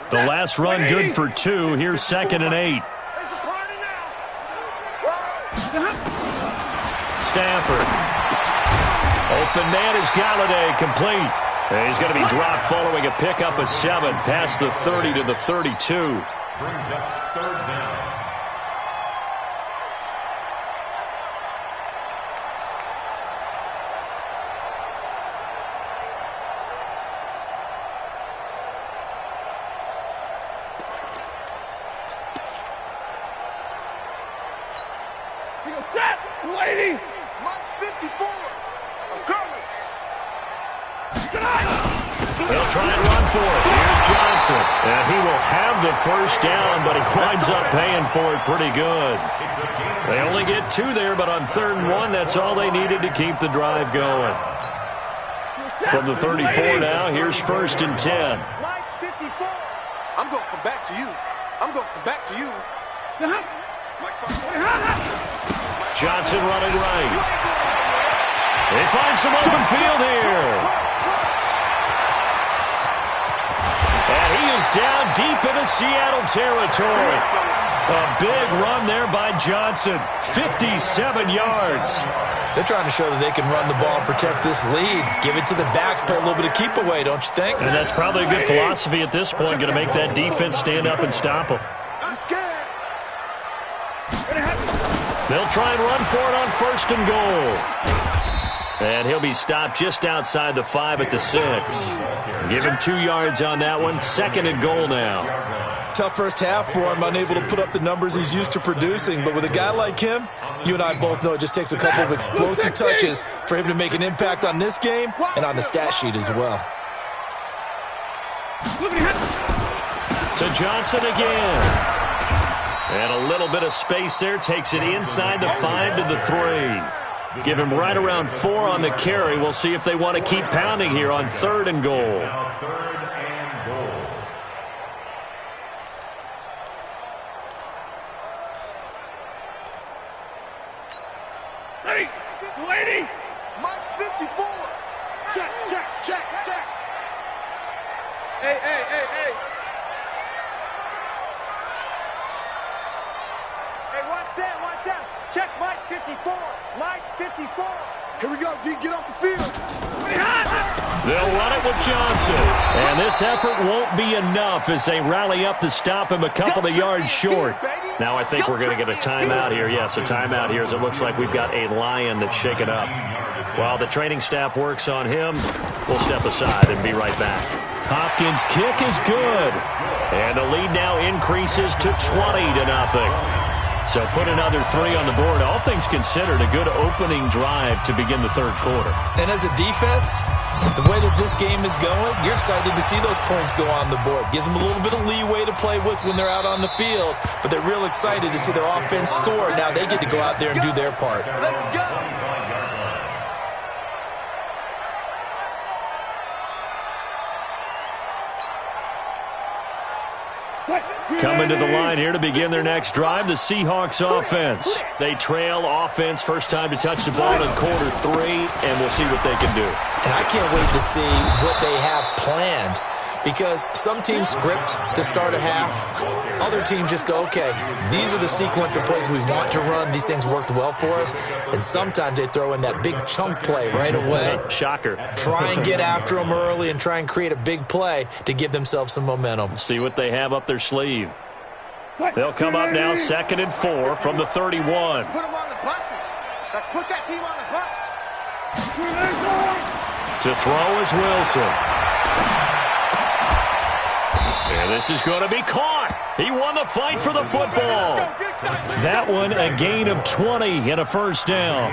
The last run good for 2. Here's 2nd and 8. Stafford. Open man is Galladay, complete. And he's going to be dropped following a pickup of 7 past the 30 to the 32. Brings up 3rd down. Lady! Mike 54! I'm coming! They'll try and run for it. Here's Johnson. And he will have the first down, but he winds up paying for it pretty good. They only get 2 there, but on 3rd and 1, that's all they needed to keep the drive going. From the 34 now, here's 1st and 10. Mike 54! I'm going to come back to you. I'm going to come back to you. Johnson running right. They find some open field here. And he is down deep into Seattle territory. A big run there by Johnson. 57 yards. They're trying to show that they can run the ball and protect this lead. Give it to the backs, play a little bit of keep away, don't you think? And that's probably a good philosophy at this point. Going to make that defense stand up and stop them. I'm scared. They'll try and run for it on 1st and goal. And he'll be stopped just outside the 5 at the 6. Give him 2 yards on that one. 2nd and goal now. Tough first half for him, unable to put up the numbers he's used to producing. But with a guy like him, you and I both know it just takes a couple of explosive touches for him to make an impact on this game and on the stat sheet as well. To Johnson again. And a little bit of space there. Takes it inside the 5 to the 3. Give him right around 4 on the carry. We'll see if they want to keep pounding here on 3rd and goal. 3rd and goal. Lady! Mike 54! Check, check, check, check! Hey, hey, hey, hey! Hey, watch that, check Mike 54, Mike 54. Here we go, D, get off the field. They'll run it with Johnson. And this effort won't be enough as they rally up to stop him a couple of yards short. Now I think we're going to get a timeout here. Yes, a timeout here as it looks like we've got a Lion that's shaken up. While the training staff works on him, we'll step aside and be right back. Hopkins' kick is good. And the lead now increases to 20-0. So put another 3 on the board. All things considered, a good opening drive to begin the 3rd quarter. And as a defense, the way that this game is going, you're excited to see those points go on the board. Gives them a little bit of leeway to play with when they're out on the field, but they're real excited to see their offense score. Now they get to go out there and do their part. Let's go! Coming to the line here to begin their next drive, the Seahawks offense. They trail offense, first time to touch the ball in quarter 3, and we'll see what they can do. And I can't wait to see what they have planned Because some teams script to start a half. Other teams just go, okay, these are the sequence of plays we want to run. These things worked well for us. And sometimes they throw in that big chunk play right away. Shocker. Try and get after them early and try and create a big play to give themselves some momentum. See what they have up their sleeve. They'll come up now 2nd and 4 from the 31. Let's put them on the buses. Let's put that team on the bus. To throw is Wilson. And this is going to be caught. He won the fight for the football. That one, a gain of 20 and a first down.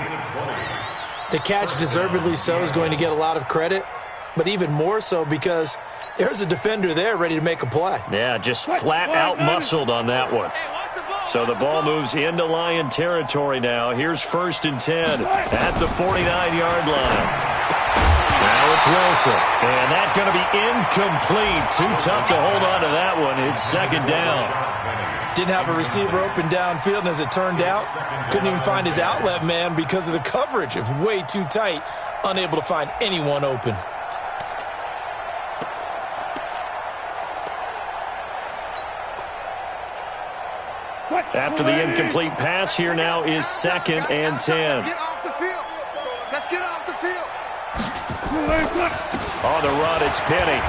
The catch, deservedly so, is going to get a lot of credit, but even more so because there's a defender there ready to make a play. Yeah, just flat out muscled on that one. So the ball moves into Lion territory now. Here's 1st and 10 at the 49-yard line. Now it's Wilson. And that's going to be incomplete. Too tough to hold on to that one. It's 2nd down. Didn't have a receiver open downfield, and as it turned out, couldn't even find his outlet man because of the coverage. It was way too tight, unable to find anyone open. After the incomplete pass, here now is 2nd and 10. Let's get off the field. Let's get off the field. On the run, it's Penny.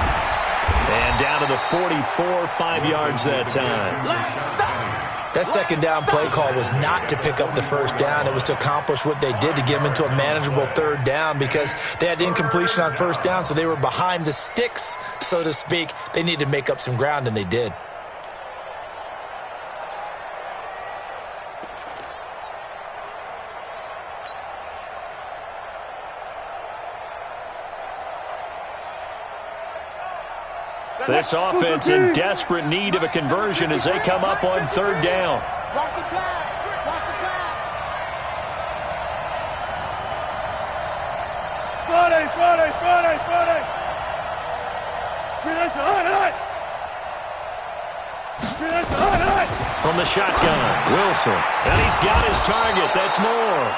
And down to the 44, 5 yards that time. That 2nd down play call was not to pick up the 1st down. It was to accomplish what they did to get them into a manageable 3rd down because they had incompletion on 1st down, so they were behind the sticks, so to speak. They needed to make up some ground, and they did. This offense in desperate need of a conversion as they come up on 3rd down. Watch the pass. Watch the pass. Friday. From the shotgun, Wilson. And he's got his target. That's more.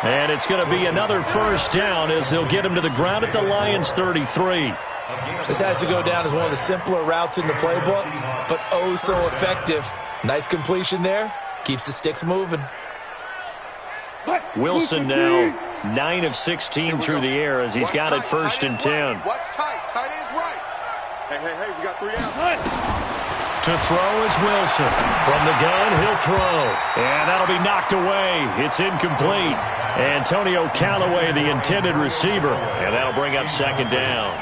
And it's going to be another 1st down as they'll get him to the ground at the Lions' 33. This has to go down as one of the simpler routes in the playbook, but oh so effective. Nice completion there. Keeps the sticks moving. Wilson now 9 of 16 through the air as he's got it 1st and 10. What's tight? Tight is right. Hey, we got 3 out. To throw is Wilson. From the gun, he'll throw. And that'll be knocked away. It's incomplete. Antonio Callaway, the intended receiver. And that'll bring up 2nd down.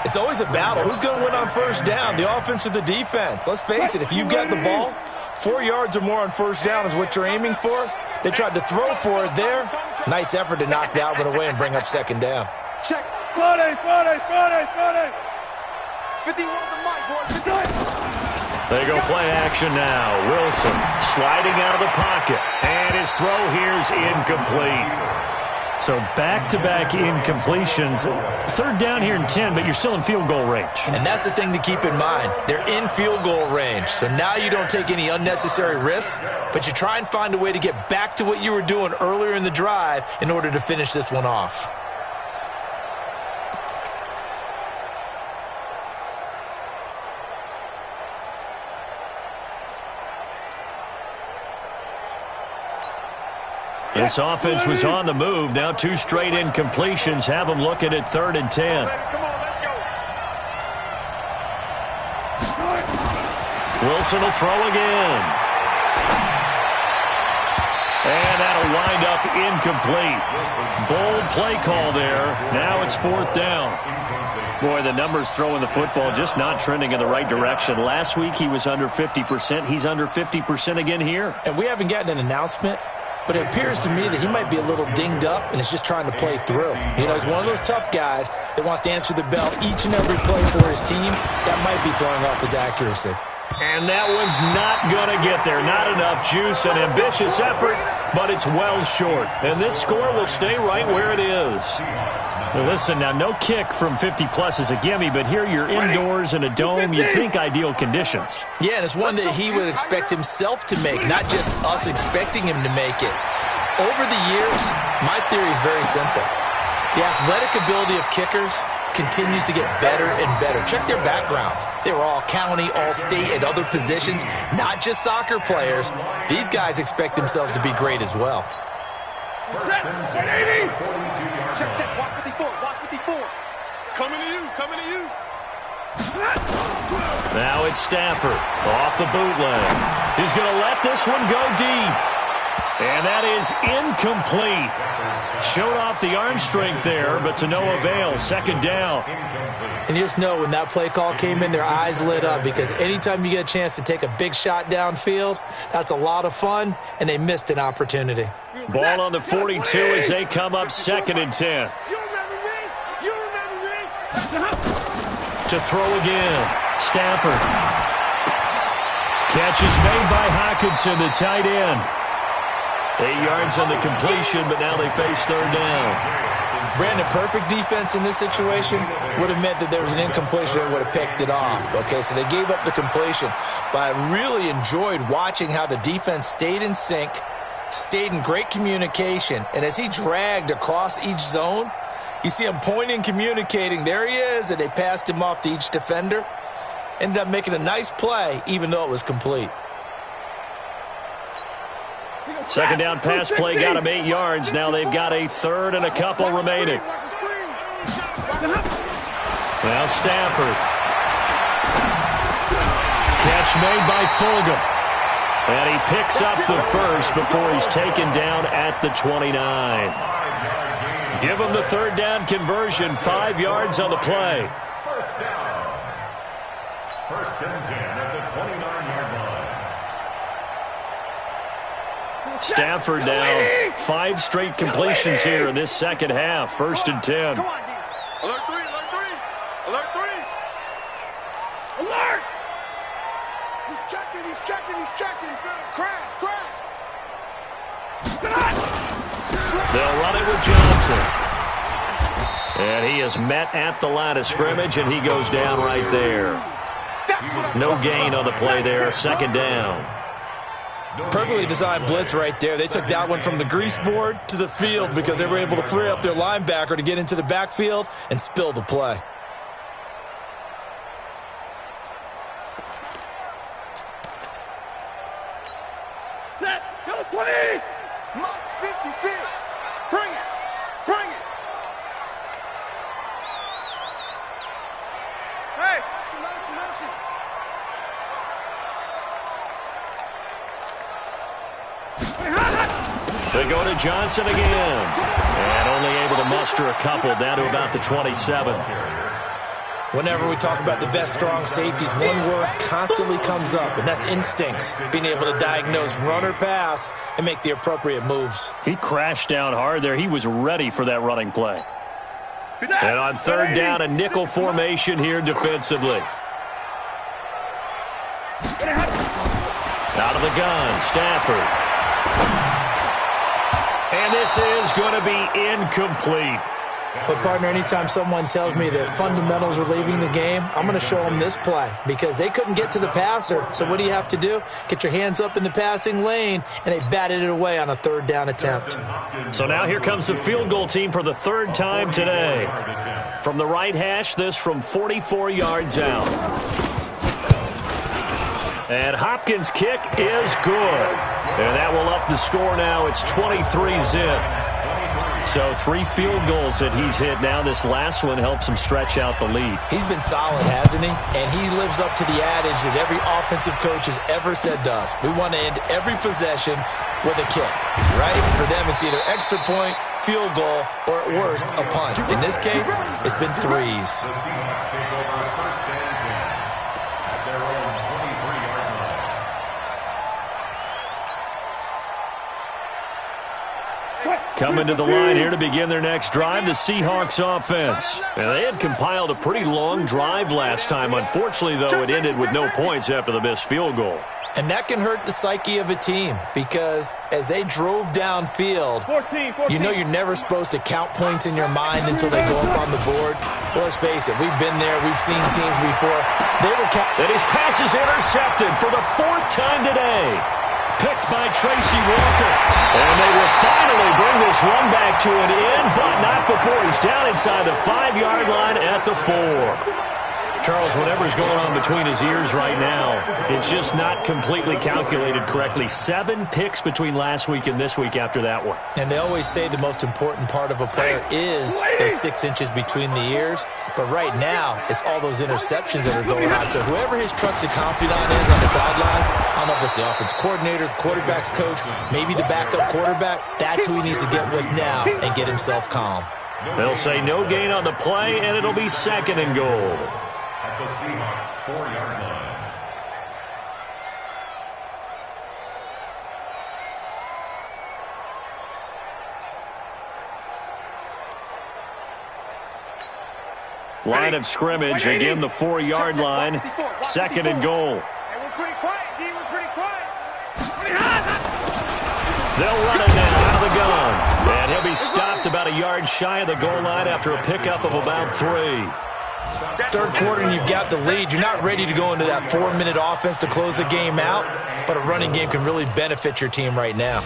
It's always a battle. Who's going to win on 1st down, the offense or the defense? Let's face it, if you've got the ball, 4 yards or more on 1st down is what you're aiming for. They tried to throw for it there. Nice effort to knock that one away and bring up 2nd down. Check. Friday. 51 the mic, boys. They go play action now. Wilson sliding out of the pocket. And his throw here's incomplete. So back-to-back incompletions. 3rd down here in 10, but you're still in field goal range. And that's the thing to keep in mind. They're in field goal range. So now you don't take any unnecessary risks, but you try and find a way to get back to what you were doing earlier in the drive in order to finish this one off. This offense was on the move. Now 2 straight incompletions have them looking at 3rd and 10. Come on, let's go. Wilson will throw again. And that'll wind up incomplete. Bold play call there. Now it's 4th down. Boy, the numbers throwing the football just not trending in the right direction. Last week he was under 50%. He's under 50% again here. And we haven't gotten an announcement, but it appears to me that he might be a little dinged up and is just trying to play through. You know, he's one of those tough guys that wants to answer the bell each and every play for his team. That might be throwing off his accuracy. And that one's not going to get there. Not enough juice, an ambitious effort, but it's well short. And this score will stay right where it is. Now listen, now no kick from 50-plus is a gimme, but here you're indoors in a dome. You'd think ideal conditions. Yeah, and it's one that he would expect himself to make, not just us expecting him to make it. Over the years, my theory is very simple. The athletic ability of kickers continues to get better and better. Check their backgrounds. They were all county, all state, and other positions, not just soccer players. These guys expect themselves to be great as well. Check, 154, 154. Coming to you, coming to you. Now it's Stafford off the bootleg. He's going to let this one go deep. And that is incomplete. Showed off the arm strength there, but to no avail. Second down. And you just know when that play call came in, their eyes lit up, because anytime you get a chance to take a big shot downfield, that's a lot of fun, and they missed an opportunity. Ball on the 42 as they come up 2nd and 10. You remember me? You remember me? To throw again. Stafford. Catch is made by Hockenson, the tight end. 8 yards on the completion, but now they face third down. Brandon, perfect defense in this situation would have meant that there was an incompletion that would have picked it off. Okay, so they gave up the completion. But I really enjoyed watching how the defense stayed in sync, stayed in great communication, and as he dragged across each zone, you see him pointing, communicating. There he is, and they passed him off to each defender. Ended up making a nice play, even though it was complete. Second down pass play got him 8 yards. Now they've got a third and a couple remaining. Now Stafford. Catch made by Fulgham. And he picks up the first before he's taken down at the 29. Give him the third down conversion. 5 yards on the play. First down. First and 10 at the 29-yard line. Stafford now 5 straight completions here in this second half. 1st and 10. Come on, D. Alert 3, alert 3. Alert 3. Alert! He's checking, he's checking, he's checking. Crash, crash. They'll run it with Johnson. And he is met at the line of scrimmage, and he goes down right there. No gain on the play there. Second down. Perfectly designed blitz right there. They took that one from the grease board to the field because they were able to free up their linebacker to get into the backfield and spill the play. Set, go 20. Max 56. Bring it, bring it. Hey, motion. They go to Johnson again. And only able to muster a couple down to about the 27. Whenever we talk about the best strong safeties, one word constantly comes up, and that's instincts. Being able to diagnose run or pass and make the appropriate moves. He crashed down hard there. He was ready for that running play. And on third down, a nickel formation here defensively. Out of the gun, Stafford. And this is going to be incomplete. But, partner, anytime someone tells me that fundamentals are leaving the game, I'm going to show them this play because they couldn't get to the passer. So what do you have to do? Get your hands up in the passing lane, and they batted it away on a third down attempt. So now here comes the field goal team for the third time today. From the right hash, this from 44 yards out. And Hopkins' kick is good. And that will up the score now. It's 23-zip. So 3 field goals that he's hit now. This last one helps him stretch out the lead. He's been solid, hasn't he? And he lives up to the adage that every offensive coach has ever said to us. We want to end every possession with a kick, right? For them, it's either extra point, field goal, or at worst, a punt. In this case, it's been 3s. The Seahawks take over first and 10 at their own 23-yard line. Coming to the line here to begin their next drive, the Seahawks offense. And they had compiled a pretty long drive last time. Unfortunately, though, it ended with no points after the missed field goal. And that can hurt the psyche of a team because as they drove downfield, 14. you know you're never supposed to count points in your mind until they go up on the board. Well, let's face it, we've been there. We've seen teams before. They were and his pass is intercepted for the 4th time today. Picked by Tracy Walker. And they will finally bring this run back to an end, but not before he's down inside the 5-yard line at the 4. Charles, whatever's going on between his ears right now, it's just not completely calculated correctly. 7 picks between last week and this week after that one. And they always say the most important part of a player is those 6 inches between the ears. But right now, it's all those interceptions that are going on. So whoever his trusted confidant is on the sidelines, I don't know if it's the offense coordinator, the quarterback's coach, maybe the backup quarterback, that's who he needs to get with now and get himself calm. They'll say no gain on the play, and it'll be 2nd and goal. At the Seahawks 4-yard line. Line of scrimmage, again the 4-yard line, 2nd and goal. Hey, we're pretty quiet, D. We're pretty quiet. They'll run it now out of the gun. And he'll be stopped about a yard shy of the goal line after a pickup of about 3. Third quarter and you've got the lead. You're not ready to go into that 4-minute offense to close the game out, but a running game can really benefit your team right now.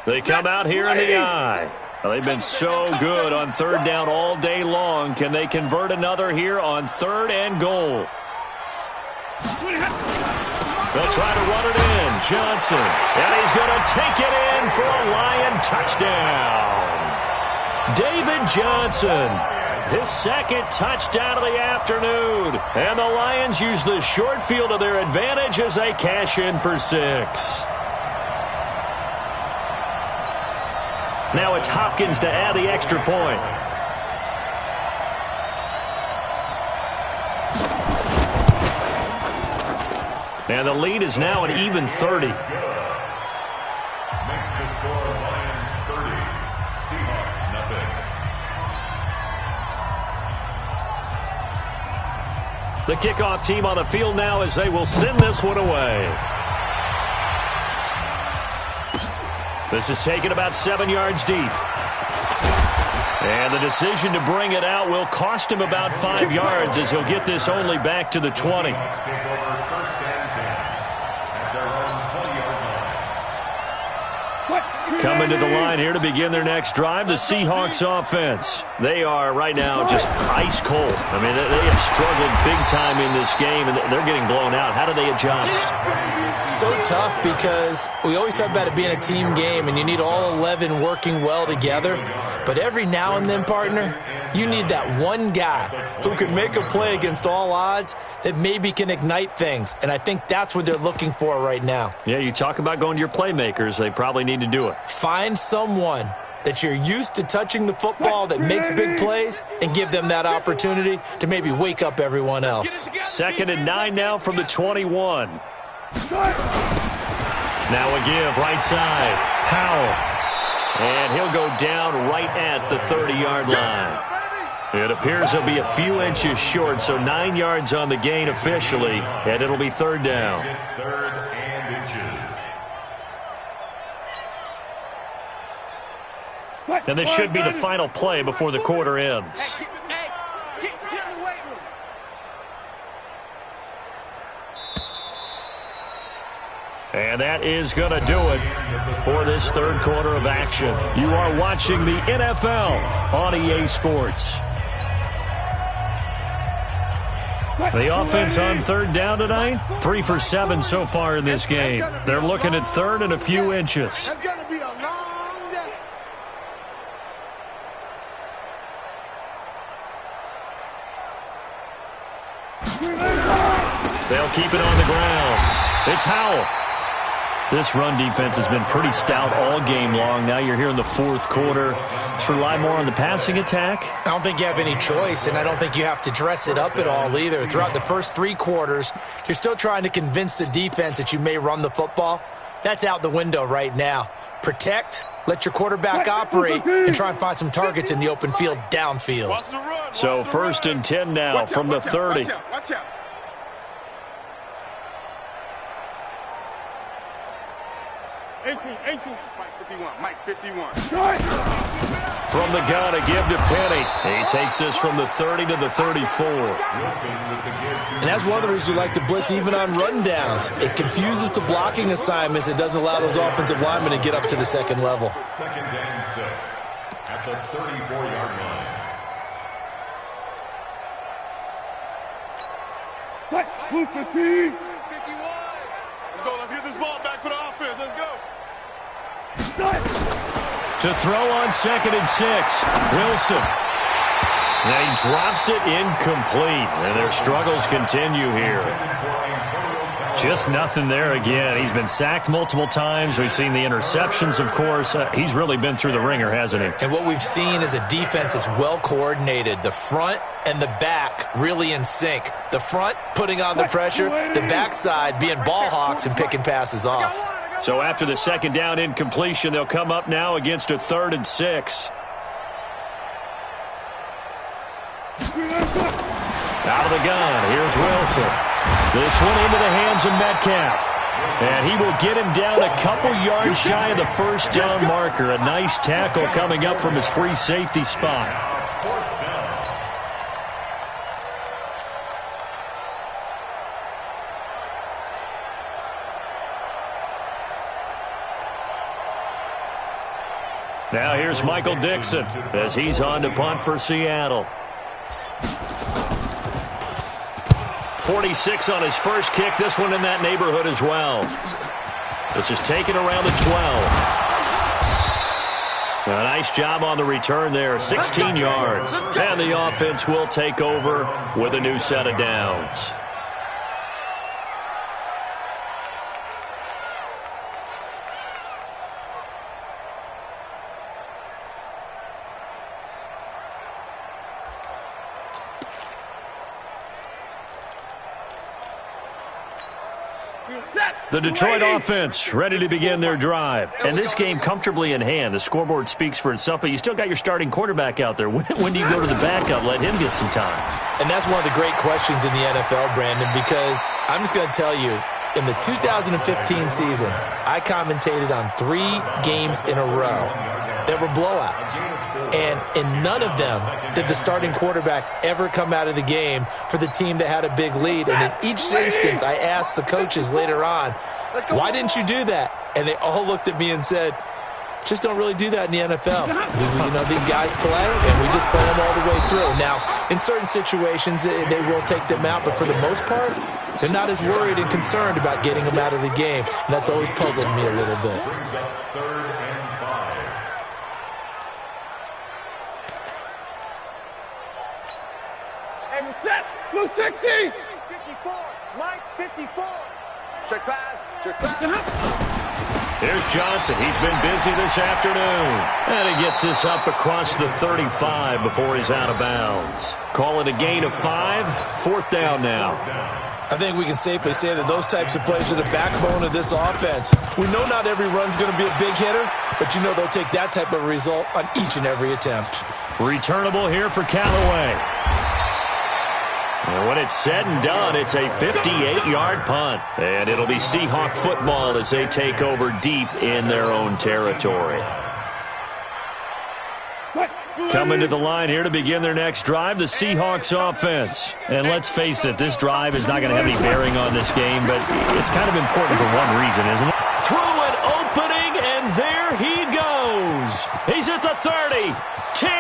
They come out here in the eye. Well, they've been so good on 3rd down all day long. Can they convert another here on 3rd and goal? They'll try to run it in. Johnson. And he's going to take it in for a Lion touchdown. David Johnson. His 2nd touchdown of the afternoon. And the Lions use the short field to their advantage as they cash in for 6. Now it's Hopkins to add the extra point. And the lead is now an even 30. Makes the score Lions 30, Seahawks nothing. The kickoff team on the field now as they will send this one away. This is taken about 7 yards deep. And the decision to bring it out will cost him about 5 yards as he'll get this only back to the 20. Coming to the line here to begin their next drive, the Seahawks offense. They are right now just ice cold. I mean, they have struggled big time in this game, and they're getting blown out. How do they adjust? So tough because we always talk about it being a team game, and you need all 11 working well together. But every now and then, partner, you need that one guy who can make a play against all odds that maybe can ignite things. And I think that's what they're looking for right now. Yeah, you talk about going to your playmakers. They probably need to do it. Find someone that you're used to touching the football that makes big plays and give them that opportunity to maybe wake up everyone else. 2nd and 9 now from the 21. Now a give right side. Howell. And he'll go down right at the 30-yard line. It appears he'll be a few inches short, so 9 yards on the gain officially, and it'll be 3rd down. 3rd and inches. And this should be the final play before the quarter ends. Get in the weight room. And that is going to do it for this 3rd quarter of action. You are watching the NFL on EA Sports. The offense on 3rd down tonight, 3 for 7 so far in this game. They're looking at 3rd and a few inches. That's going to be a long day. They'll keep it on the ground. It's Howell. This run defense has been pretty stout all game long. Now you're here in the 4th quarter. Let's rely more on the passing attack. I don't think you have any choice, and I don't think you have to dress it up at all either. Throughout the first 3 quarters, you're still trying to convince the defense that you may run the football. That's out the window right now. Protect, let your quarterback operate, and try and find some targets in the open field downfield. So 1st and 10 now from the 30. Watch out. Mike 51. Mike 51. From the gun, a give to Penny. He takes this from the 30 to the 34. And that's one of the reasons you like to blitz even on rundowns. It confuses the blocking assignments. It doesn't allow those offensive linemen to get up to the second level. Second and 6 at the 34-yard line. Move 15. 51. Let's go. Let's get this ball back for the offense. Let's go. To throw on 2nd and 6, Wilson. And he drops it incomplete. And their struggles continue here. Just nothing there again. He's been sacked multiple times. We've seen the interceptions, of course. He's really been through the ringer, hasn't he? And what we've seen is a defense that's well coordinated. The front and the back really in sync. The front putting on the pressure, the backside being ball hawks and picking passes off. So after the 2nd down incompletion, they'll come up now against a 3rd and 6. Out of the gun, here's Wilson. This one into the hands of Metcalf. And he will get him down a couple yards shy of the first down marker. A nice tackle coming up from his free safety spot. Now here's Michael Dixon as he's on to punt for Seattle. 46 on his first kick. This one in that neighborhood as well. This is taken around the 12. A nice job on the return there. 16 yards. And the offense will take over with a new set of downs. The Detroit offense ready to begin their drive. And this game comfortably in hand. The scoreboard speaks for itself, but you still got your starting quarterback out there. When do you go to the backup? Let him get some time. And that's one of the great questions in the NFL, Brandon, because I'm just going to tell you, in the 2015 season, I commentated on 3 games in a row that were blowouts. And in none of them did the starting quarterback ever come out of the game for the team that had a big lead. And in each instance, I asked the coaches later on, why didn't you do that? And they all looked at me and said, just don't really do that in the NFL. You know, these guys play, and we just play them all the way through. Now, in certain situations, they will take them out, but for the most part, they're not as worried and concerned about getting them out of the game. And that's always puzzled me a little bit. Brings up 3rd and 5. Set. Blue 60. 54. Mike 54. Check pass. Check pass. Here's Johnson. He's been busy this afternoon. And he gets this up across the 35 before he's out of bounds. Call it a gain of 5. 4th down now. I think we can safely say that those types of plays are the backbone of this offense. We know not every run's going to be a big hitter, but you know they'll take that type of result on each and every attempt. Returnable here for Callaway. And when it's said and done, it's a 58-yard punt. And it'll be Seahawk football as they take over deep in their own territory. Coming to the line here to begin their next drive, the Seahawks offense. And let's face it, this drive is not going to have any bearing on this game, but it's kind of important for one reason, isn't it? Through an opening, and there he goes. He's at the 30, 10,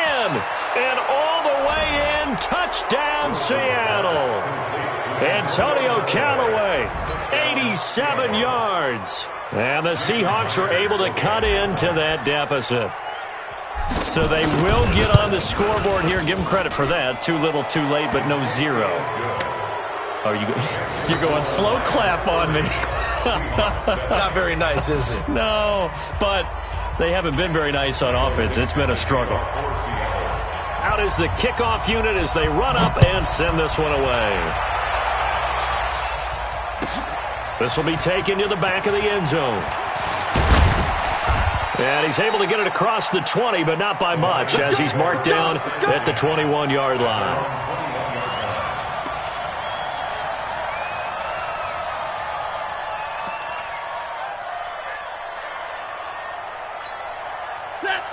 and all the way in. Touchdown, Seattle. Antonio Callaway, 87 yards. And the Seahawks are able to cut into that deficit. So they will get on the scoreboard here. Give them credit for that. Too little, too late, but no 0. Oh, you're going slow clap on me. Not very nice, is it? No, but they haven't been very nice on offense. It's been a struggle. Out is the kickoff unit as they run up and send this one away. This will be taken to the back of the end zone. And he's able to get it across the 20, but not by much, as he's marked down at the 21-yard line.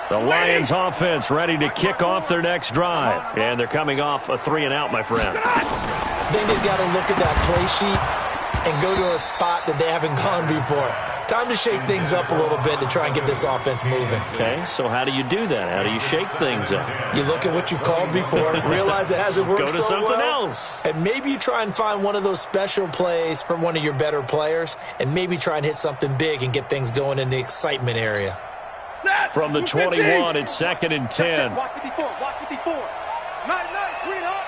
The Lions offense ready to kick off their next drive. And they're coming off a 3-and-out, my friend. I think they've got to look at that play sheet and go to a spot that they haven't gone before. Time to shake things up a little bit to try and get this offense moving. Okay, so how do you do that? How do you shake things up? You look at what you've called before, realize it hasn't worked Go to so something well, else. and maybe you try and find one of those special plays from one of your better players, and maybe try and hit something big and get things going in the excitement area. From the 21, it's 2nd and 10. Watch 54. Watch 54. Nice, sweetheart.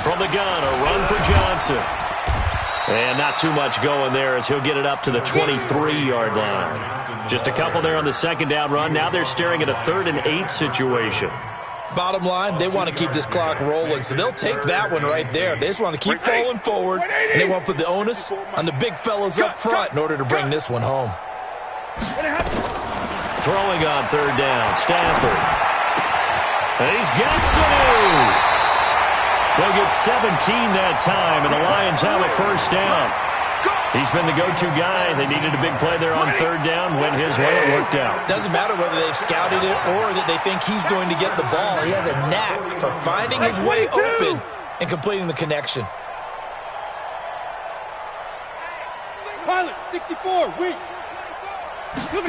From the gun, a run for Johnson. And not too much going there as he'll get it up to the 23-yard line. Just a couple there on the 2nd down run. Now they're staring at a 3rd and 8 situation. Bottom line, they want to keep this clock rolling, so they'll take that one right there. They just want to keep falling forward, and they want to put the onus on the big fellas up front in order to bring this one home. Throwing on 3rd down, Stafford. And he's got some. They'll get 17 that time, and the Lions have a 1st down. He's been the go-to guy. They needed a big play there on 3rd down. Went his way, it worked out. Doesn't matter whether they've scouted it or that they think he's going to get the ball. He has a knack for finding his way open and completing the connection. Pilot, 64, weak. On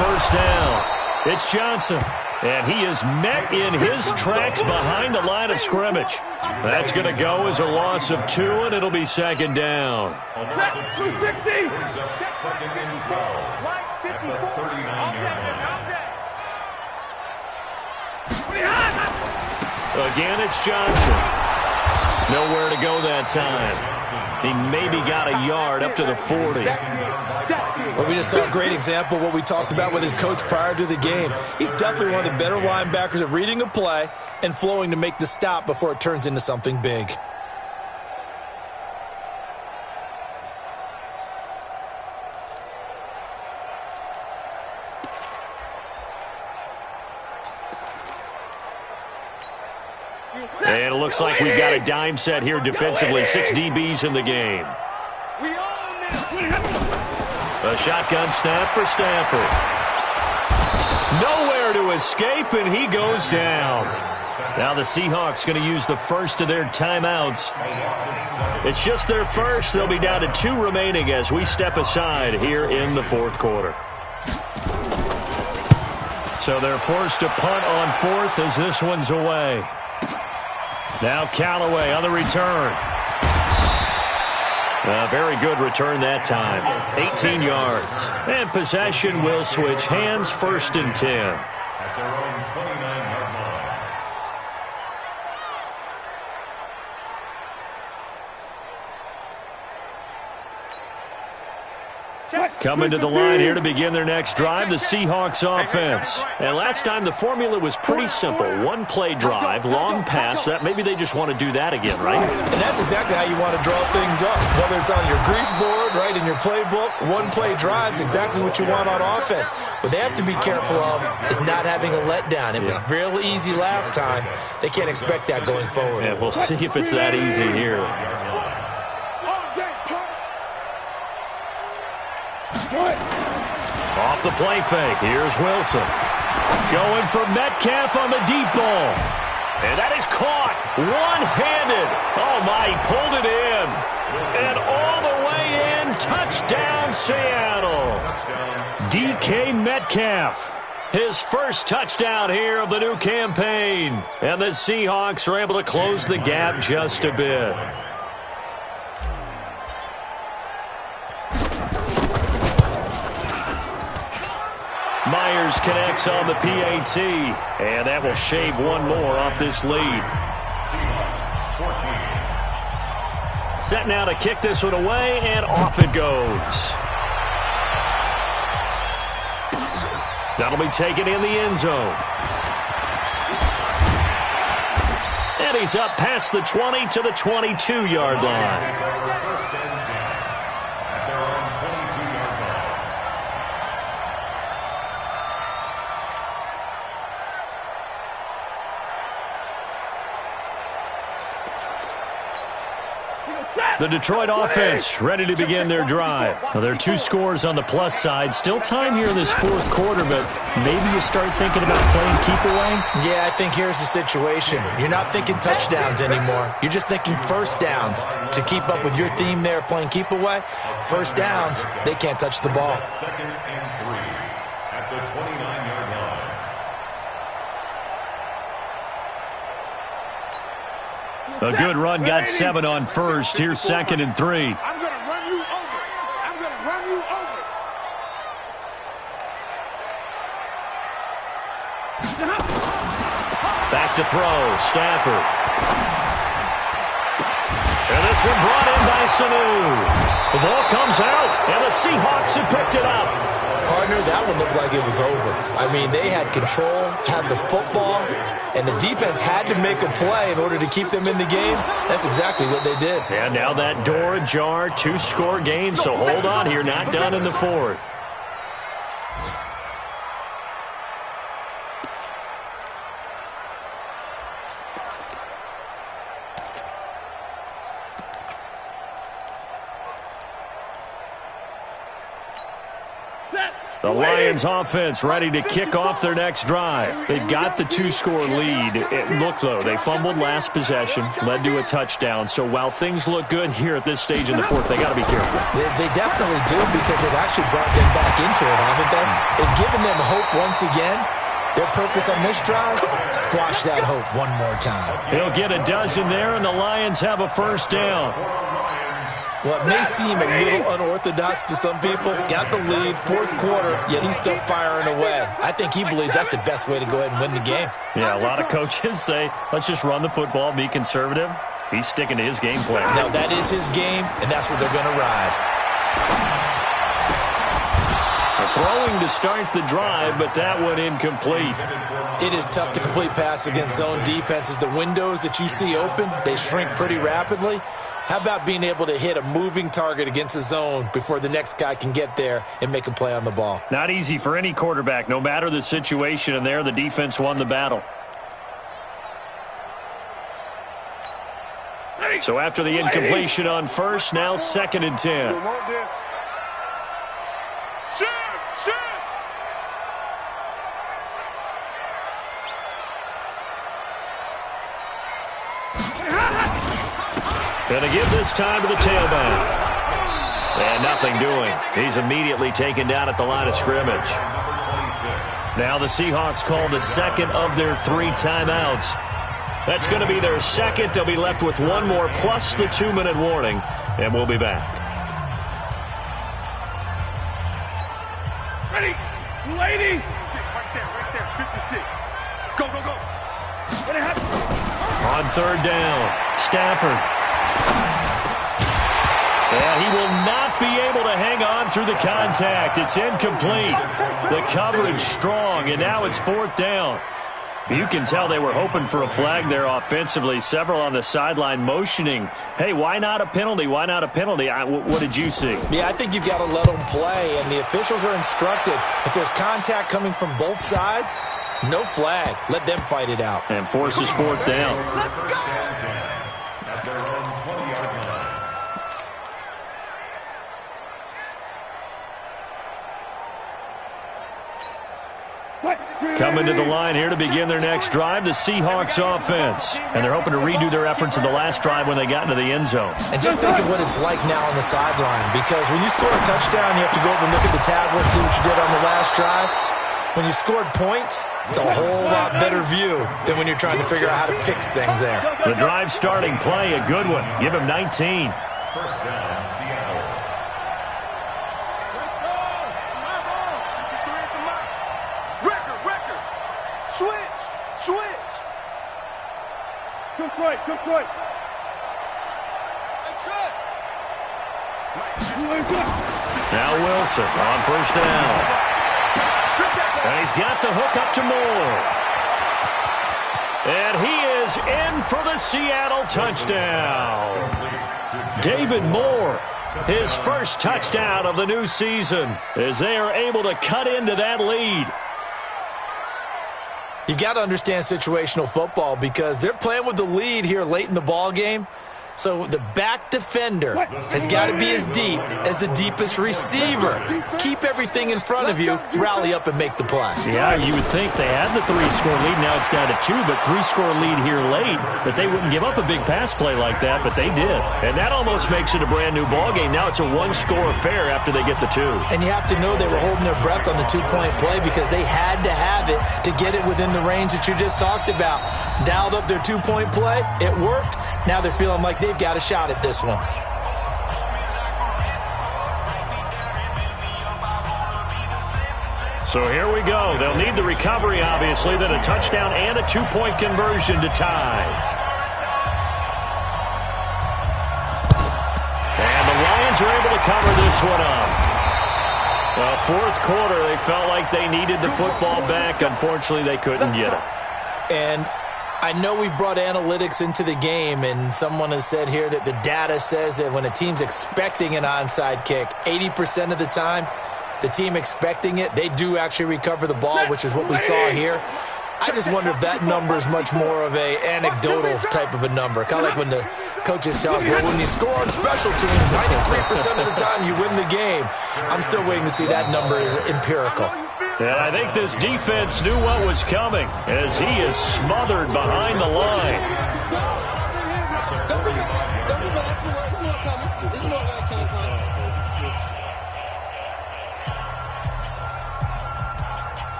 1st down, it's Johnson. And he is met in his tracks behind the line of scrimmage. That's going to go as a loss of 2, and it'll be 2nd down. 260. 2nd and 12 at the 39-yard line. Again, it's Johnson. Nowhere to go that time. He maybe got a yard up to the 40. Well, we just saw a great example of what we talked about with his coach prior to the game. He's definitely one of the better linebackers at reading a play and flowing to make the stop before it turns into something big. And it looks like we've got a dime set here defensively. 6 DBs in the game. A shotgun snap for Stafford. Nowhere to escape, and he goes down. Now the Seahawks going to use the first of their timeouts. It's just their first. They'll be down to 2 remaining as we step aside here in the 4th quarter. So they're forced to punt on 4th as this one's away. Now Callaway on the return. A very good return that time. 18 yards. And possession will switch hands, 1st and 10. At their own 29-yard line. Coming to the line here to begin their next drive, the Seahawks offense. And last time the formula was pretty simple. 1-play drive, long pass. That maybe they just want to do that again, right? And that's exactly how you want to draw things up. Whether it's on your grease board, right, in your playbook, 1-play drive's exactly what you want on offense. What they have to be careful of is not having a letdown. It was real easy last time. They can't expect that going forward. Yeah, we'll see if it's that easy here. Off the play fake, here's Wilson. Going for Metcalf on the deep ball. And that is caught one-handed. Oh, my, he pulled it in. And all the way in, touchdown Seattle. DK Metcalf, his first touchdown here of the new campaign. And the Seahawks are able to close the gap just a bit. Myers connects on the PAT, and that will shave one more off this lead. Set now to kick this one away, and off it goes. That'll be taken in the end zone. And he's up past the 20 to the 22-yard line. The Detroit offense ready to begin their drive. Now, there are 2 scores on the plus side. Still time here in this fourth quarter, but maybe you start thinking about playing keep away? Yeah, I think here's the situation. You're not thinking touchdowns anymore. You're just thinking first downs. To keep up with your theme there, playing keep away, first downs, they can't touch the ball. Second and 3 at the 29-yard line. A good run got 7 on first. Here's second and 3. I'm going to run you over. I'm going to run you over. Back to throw. Stafford. And this one brought in by Sanu. The ball comes out, and the Seahawks have picked it up. Partner, that one looked like it was over. I mean, they had control, had the football, and the defense had to make a play in order to keep them in the game. That's exactly what they did. And now that door ajar, 2-score game, so hold on here, not done in the fourth. The Lions offense ready to kick off their next drive. They've got the 2-score lead. Look, though, they fumbled last possession, led to a touchdown. So while things look good here at this stage in the fourth, they got to be careful. They definitely do, because they've actually brought them back into it, haven't they? They've given them hope once again. Their purpose on this drive, squash that hope one more time. He'll get a dozen there, and the Lions have a first down. Well, it may seem a little unorthodox to some people. Got the lead, fourth quarter, yet he's still firing away. I think he believes that's the best way to go ahead and win the game. Yeah, a lot of coaches say, let's just run the football, be conservative. He's sticking to his game plan. Now, that is his game, and that's what they're going to ride. Throwing to start the drive, but that one incomplete. It is tough to complete pass against zone defenses. The windows that you see open, they shrink pretty rapidly. How about being able to hit a moving target against a zone before the next guy can get there and make a play on the ball? Not easy for any quarterback, no matter the situation, and there the defense won the battle. So after the incompletion on first, now second and 10. You want this? Gonna give this time to the tailback. And nothing doing. He's immediately taken down at the line of scrimmage. Now the Seahawks call the second of their 3 timeouts. That's going to be their second. They'll be left with one more plus the 2-minute warning. And we'll be back. Ready, lady. Right there, 56. Go, go, go. On third down, Stafford. And he will not be able to hang on through the contact. It's incomplete. The coverage strong, and now it's fourth down. You can tell they were hoping for a flag there offensively. Several on the sideline motioning, hey, why not a penalty? Why not a penalty? What did you see? Yeah, I think you've got to let them play, and the officials are instructed. If there's contact coming from both sides, no flag. Let them fight it out. And forces fourth down. Coming to the line here to begin their next drive, the Seahawks offense. And they're hoping to redo their efforts in the last drive when they got into the end zone. And just think of what it's like now on the sideline, because when you score a touchdown, you have to go over and look at the tablet, see what you did on the last drive. When you scored points, it's a whole lot better view than when you're trying to figure out how to fix things there. The drive starting play, a good one. Give him 19. First down, Seattle. Switch. Took right. Now Wilson on first down. And he's got the hook up to Moore. And he is in for the Seattle touchdown. David Moore, his first touchdown of the new season, as they are able to cut into that lead. You've got to understand situational football, because they're playing with the lead here late in the ball game. So the back defender has got to be as deep as the deepest receiver. Keep everything in front of you, rally up and make the play. Yeah, you would think they had the 3-score lead. Now it's down to 2, but 3-score lead here late, that they wouldn't give up a big pass play like that, but they did. And that almost makes it a brand-new ballgame. Now it's a 1-score affair after they get the 2. And you have to know they were holding their breath on the 2-point play because they had to have it to get it within the range that you just talked about. Dialed up their 2-point play. It worked. Now they're feeling like they've got a shot at this one. So here we go. They'll need the recovery, obviously, then a touchdown and a 2-point conversion to tie. And the Lions are able to cover this one up. Well, fourth quarter, they felt like they needed the football back. Unfortunately, they couldn't get it. And I know we brought analytics into the game, and someone has said here that the data says that when a team's expecting an onside kick, 80% of the time, the team expecting it, they do actually recover the ball, which is what we saw here. I just wonder if that number is much more of a anecdotal type of a number. Kind of like when the coaches tell us, well, when you score on special teams, 93% of the time you win the game. I'm still waiting to see that number is empirical. And I think this defense knew what was coming as he is smothered behind the line.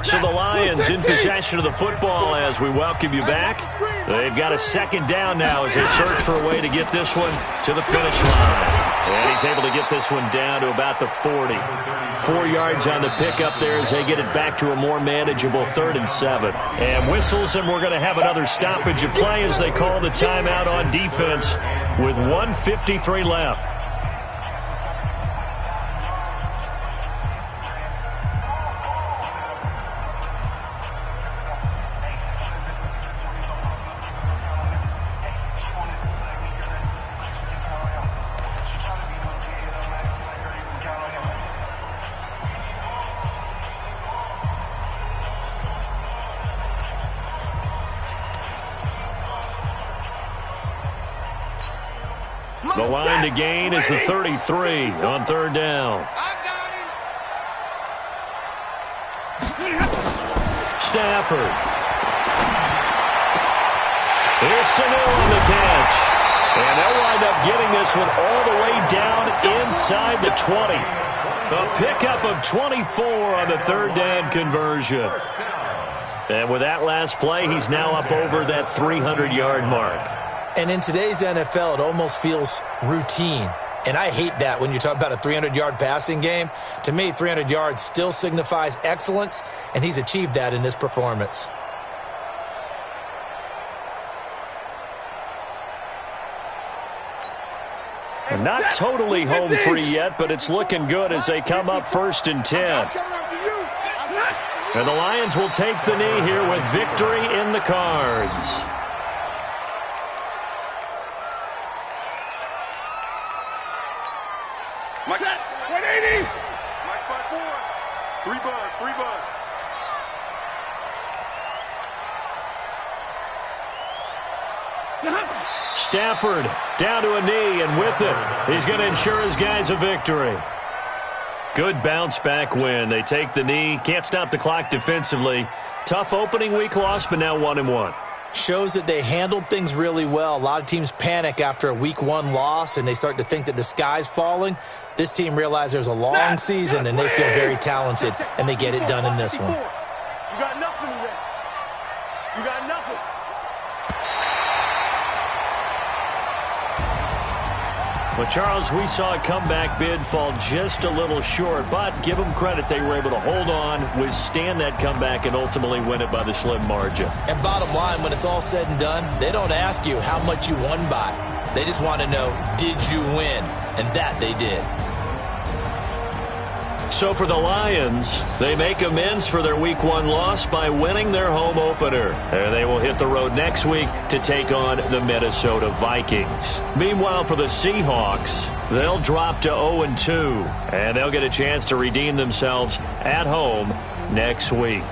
So the Lions in possession of the football as we welcome you back. They've got a second down now as they search for a way to get this one to the finish line. And he's able to get this one down to about the 40. 4 yards on the pickup there as they get it back to a more manageable 3rd and 7. And whistles, and we're going to have another stoppage of play as they call the timeout on defense with 1:53 left. The line to gain is the 33 on 3rd down. Stafford. Here's Sanu on the catch. And they'll wind up getting this one all the way down inside the 20. A pickup of 24 on the 3rd down conversion. And with that last play, he's now up over that 300-yard mark. And in today's NFL, it almost feels routine. And I hate that when you talk about a 300-yard passing game. To me, 300 yards still signifies excellence, and he's achieved that in this performance. And not totally home free yet, but it's looking good as they come up 1st and 10. And the Lions will take the knee here with victory in the cards. Mike, 180. Mike 5-4. 3 bud, 3 bud. Stafford down to a knee, and with it, he's going to ensure his guys a victory. Good bounce-back win. They take the knee. Can't stop the clock defensively. Tough opening week loss, but now 1-1. Shows that they handled things really well. A lot of teams panic after a week 1 loss, and they start to think that the sky's falling. This team realized there's a long season, and they feel very talented, and they get it done in this one. You got nothing today. You got nothing. Well, Charles, we saw a comeback bid fall just a little short, but give them credit. They were able to hold on, withstand that comeback, and ultimately win it by the slim margin. And bottom line, when it's all said and done, they don't ask you how much you won by. They just want to know, did you win? And that they did. So for the Lions, they make amends for their Week 1 loss by winning their home opener. And they will hit the road next week to take on the Minnesota Vikings. Meanwhile, for the Seahawks, They'll drop to 0-2, and they'll get a chance to redeem themselves at home next week.